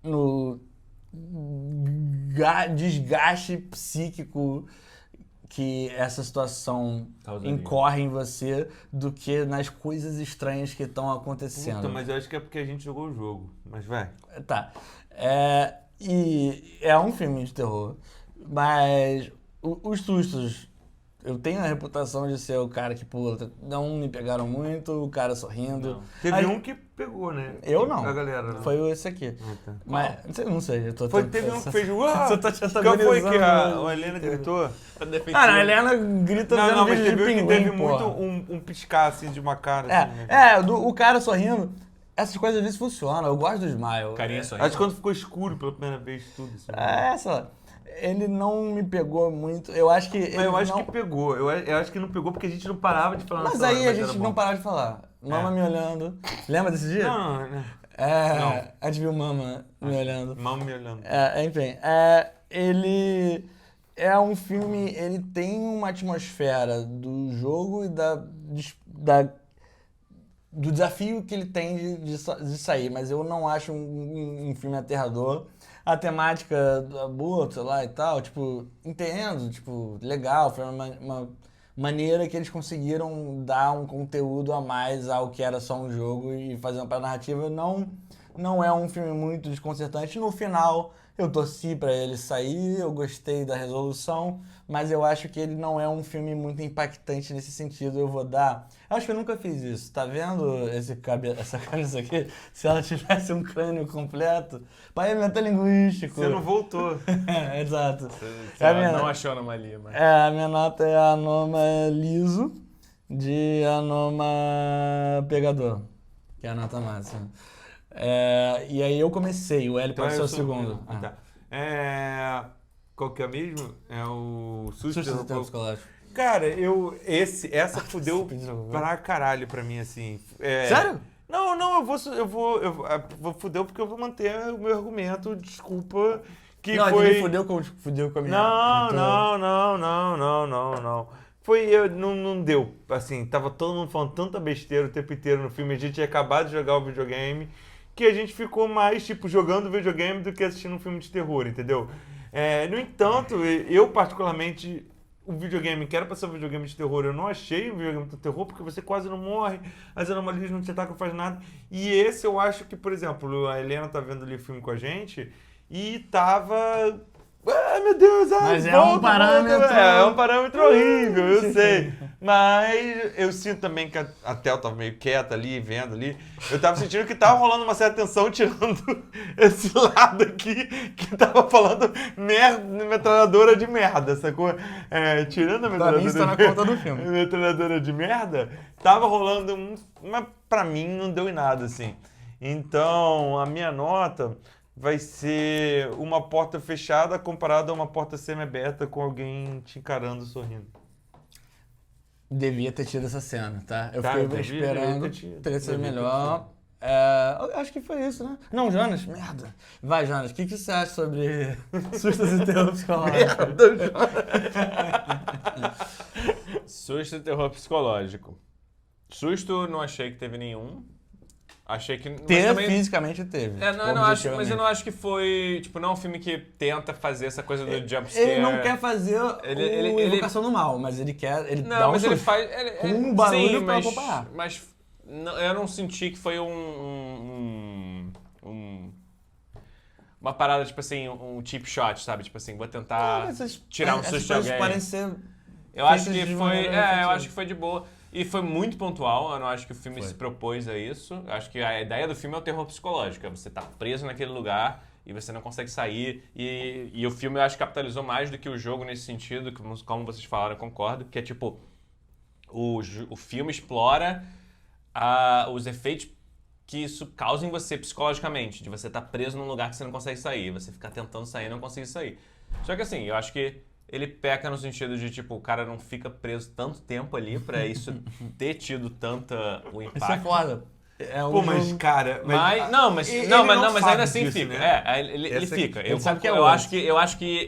D: no desgaste psíquico que essa situação
C: Causaria.
D: incorre em você do que nas coisas estranhas que estão acontecendo.
B: Puta, mas eu acho que é porque a gente jogou o jogo. Mas vai.
D: Tá. E é um filme de terror, mas os sustos, eu tenho a reputação de ser o cara que pula. Não me pegaram muito, o cara sorrindo.
C: Não.
B: Teve
D: Aí-
B: um que pegou, né?
D: Eu não.
B: A galera, né?
D: Foi esse aqui.
B: Tá.
D: Mas, não sei, eu tô...
B: Teve um que fez... Uau!
D: Você tá te
B: Qual foi que
D: antagonizando.
B: a Helena gritou?
D: Ah, não, a Helena grita
B: Não,
D: vendo
B: mas
D: vídeo
B: teve
D: de
B: um que
D: pinguim,
B: teve
D: porra.
B: muito um piscar, assim, de uma cara. assim, né?
D: O cara sorrindo, essas coisas às vezes funcionam, eu gosto do smile.
C: Carinha sorrindo.
B: Acho que quando ficou escuro pela primeira vez, tudo assim.
D: Sei lá, ele não me pegou muito, eu acho que...
B: Mas eu acho que pegou. Eu acho que não pegou porque a gente não parava de falar
D: Mas
B: nessa hora,
D: aí a
B: era
D: gente
B: bom.
D: não parava de falar. Mama me olhando. Lembra desse dia?
B: Não.
D: A gente viu Mama me olhando.
B: Mal me olhando.
D: Enfim, ele é um filme, ele tem uma atmosfera do jogo e do desafio que ele tem de sair, mas eu não acho um filme aterrador. A temática do aborto, sei lá, e tal, tipo, entendo, tipo, legal, foi uma maneira que eles conseguiram dar um conteúdo a mais ao que era só um jogo e fazer uma narrativa. Não é um filme muito desconcertante. No final, eu torci pra ele sair, eu gostei da resolução, mas eu acho que ele não é um filme muito impactante nesse sentido. Eu vou dar... Eu acho que eu nunca fiz isso. Tá vendo essa cabeça aqui? Se ela tivesse um crânio completo, pai, é metalinguístico.
B: Você não voltou.
D: Exato.
C: Você
D: A minha-
C: não achou anomalia, mas...
D: a minha nota é Anoma liso de Anoma pegador, que é a nota máxima. E aí eu comecei, o Hélio pode ser o segundo.
B: Tá. Qual que é mesmo? É o
D: Susto do tempo psicológico.
B: Cara, essa fudeu pra caralho pra mim, assim.
D: Sério?
B: Não, eu vou fuder porque eu vou manter o meu argumento, desculpa, que
D: Não,
B: foi...
D: ele fudeu com a minha...
B: Não. Não deu, assim, tava todo mundo falando tanta besteira o tempo inteiro no filme, a gente tinha acabado de jogar o videogame, que a gente ficou mais, tipo, jogando videogame do que assistindo um filme de terror, entendeu? No entanto, eu particularmente... O videogame, que era pra ser um videogame de terror, eu não achei um videogame de terror, porque você quase não morre, as anomalias não te atacam, não faz nada. E esse eu acho que, por exemplo, a Helena tá vendo ali o filme com a gente e tava... Ai, meu Deus,
D: Mas é um parâmetro...
B: É um parâmetro horrível, eu sei. Mas eu sinto também que a Tel tava meio quieta ali, vendo ali. Eu tava sentindo que tava rolando uma certa tensão, tirando esse lado aqui, que tava falando metralhadora de merda, sacou? Tirando a
D: Pra mim, isso tá na conta do filme.
B: metralhadora de merda, tava rolando mas pra mim não deu em nada, assim. Então, a minha nota vai ser uma porta fechada comparada a uma porta semi-aberta com alguém te encarando, sorrindo.
D: Devia ter tido essa cena, tá? Eu
B: Cara,
D: fiquei esperando, teria sido melhor. Eu acho que foi isso, né? Não, Jonas, merda. Vai, Jonas, o que você acha sobre sustos e terror psicológico?
C: Susto e terror psicológico. Susto, não achei que teve nenhum. Achei que...
D: Fisicamente teve.
C: Mas eu não acho que foi... Tipo, não é um filme que tenta fazer essa coisa do jumpscare.
D: Ele não quer fazer
C: ele
D: Invocação do Mal, mas ele quer... Ele
C: não,
D: dá um
C: mas ele
D: susto.
C: faz...
D: Com um barulho
C: sim,
D: pra acompanhar.
C: Mas eu não senti que foi uma parada, tipo assim, um cheap shot, sabe? Tipo assim, vou tentar tirar um susto de alguém.
D: Podem ser
C: Eu acho que
D: de
C: foi...
D: maneira
C: eu
D: efetiva.
C: acho que foi de boa. E foi muito pontual, eu não acho que o filme se propôs a isso. Eu acho que a ideia do filme é o terror psicológico, é você tá preso naquele lugar e você não consegue sair. E o filme, eu acho que capitalizou mais do que o jogo nesse sentido, como vocês falaram, eu concordo, que é tipo, o filme explora os efeitos que isso causa em você psicologicamente, de você estar preso num lugar que você não consegue sair, você ficar tentando sair e não conseguir sair. Só que assim, eu acho que ele peca no sentido de, tipo, o cara não fica preso tanto tempo ali pra isso ter tido o impacto.
D: Isso é foda.
B: Pô, mas cara...
C: Mas ainda assim
B: disso,
C: fica.
B: né?
C: Ele fica.
D: ele sabe que é
C: eu
D: outro.
C: acho que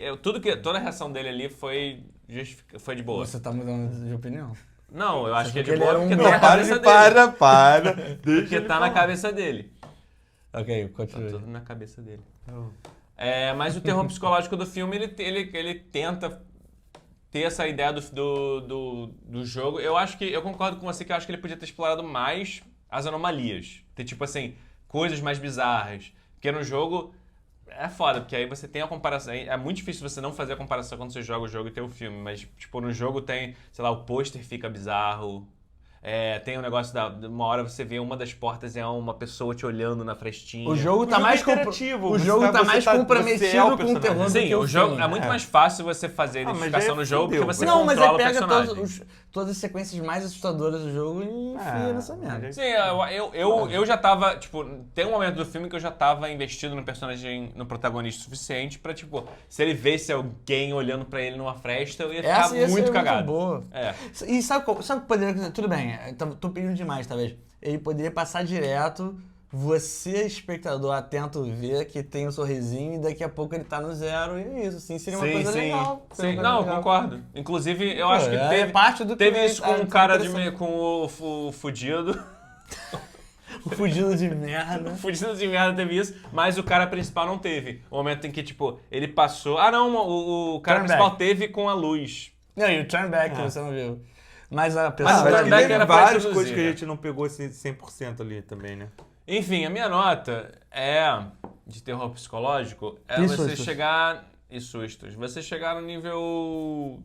C: toda a reação dele ali foi de boa.
D: Você tá mudando de opinião.
C: Não, eu acho que é de
D: ele
C: boa
D: era um-
C: porque
D: Não,
C: tá na cabeça dele.
B: Para.
C: Porque tá na cabeça dele.
D: Ok,
C: Tá
D: continue.
C: tudo na cabeça dele. Mas o terror psicológico do filme, ele tenta ter essa ideia do jogo. Eu concordo com você que eu acho que ele podia ter explorado mais as anomalias. Ter, tipo assim, coisas mais bizarras. Porque no jogo é foda, porque aí você tem a comparação. É muito difícil você não fazer a comparação quando você joga o jogo e tem o filme. Mas, tipo, no jogo tem, sei lá, o pôster fica bizarro. Tem um negócio uma hora você vê uma das portas e é uma pessoa te olhando na frestinha.
D: O jogo tá mais
B: interativo.
D: O jogo tá mais
B: você é o
D: comprometido com o terror do
C: Sim,
D: que o
C: o jogo
D: filme.
C: é muito mais fácil você fazer a identificação no jogo porque você
D: Não, mas
C: controla
D: ele
C: o
D: pega
C: personagem.
D: todas as sequências mais assustadoras do jogo e enfia nessa merda.
C: Sim, eu já tava, tipo, tem um momento do filme que eu já tava investido no personagem, no protagonista o suficiente pra, tipo, se ele visse alguém olhando pra ele numa fresta, eu ia ficar muito cagado.
D: Boa.
C: É.
D: E sabe o que poderia... Tudo bem, tô pedindo demais, talvez. Ele poderia passar direto, você, espectador atento, ver que tem um sorrisinho e daqui a pouco ele tá no zero e é isso, assim, seria uma coisa legal.
C: Sim, não, concordo. Inclusive, eu acho que
D: parte do
C: teve
D: que
C: isso com
D: é
C: um cara
D: interessante.
C: com o fudido.
D: O fudido de merda.
C: O fudido de merda teve isso, mas o cara principal não teve. O momento em que, tipo, ele passou... Ah, não, o cara
D: Turn
C: principal
D: back.
C: teve com a luz.
D: Não, e o turn back que você não viu. Mas a pessoa...
C: Mas o
B: Acho
C: turn
B: que
C: back
B: teve
C: era pra
B: várias
C: introduzir,
B: coisas que a
C: né?
B: gente não pegou assim 100% ali também, né?
C: Enfim, a minha nota de terror psicológico,
D: E
C: você
D: sustos?
C: chegar... E sustos. Você chegar no nível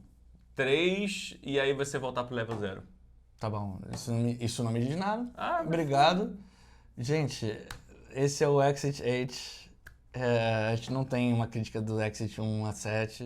C: 3 e aí você voltar pro level 0.
D: Tá bom, isso não me diz nada.
C: Ah,
D: Obrigado. Gente, esse é o Exit 8. A gente não tem uma crítica do Exit 1 a 7.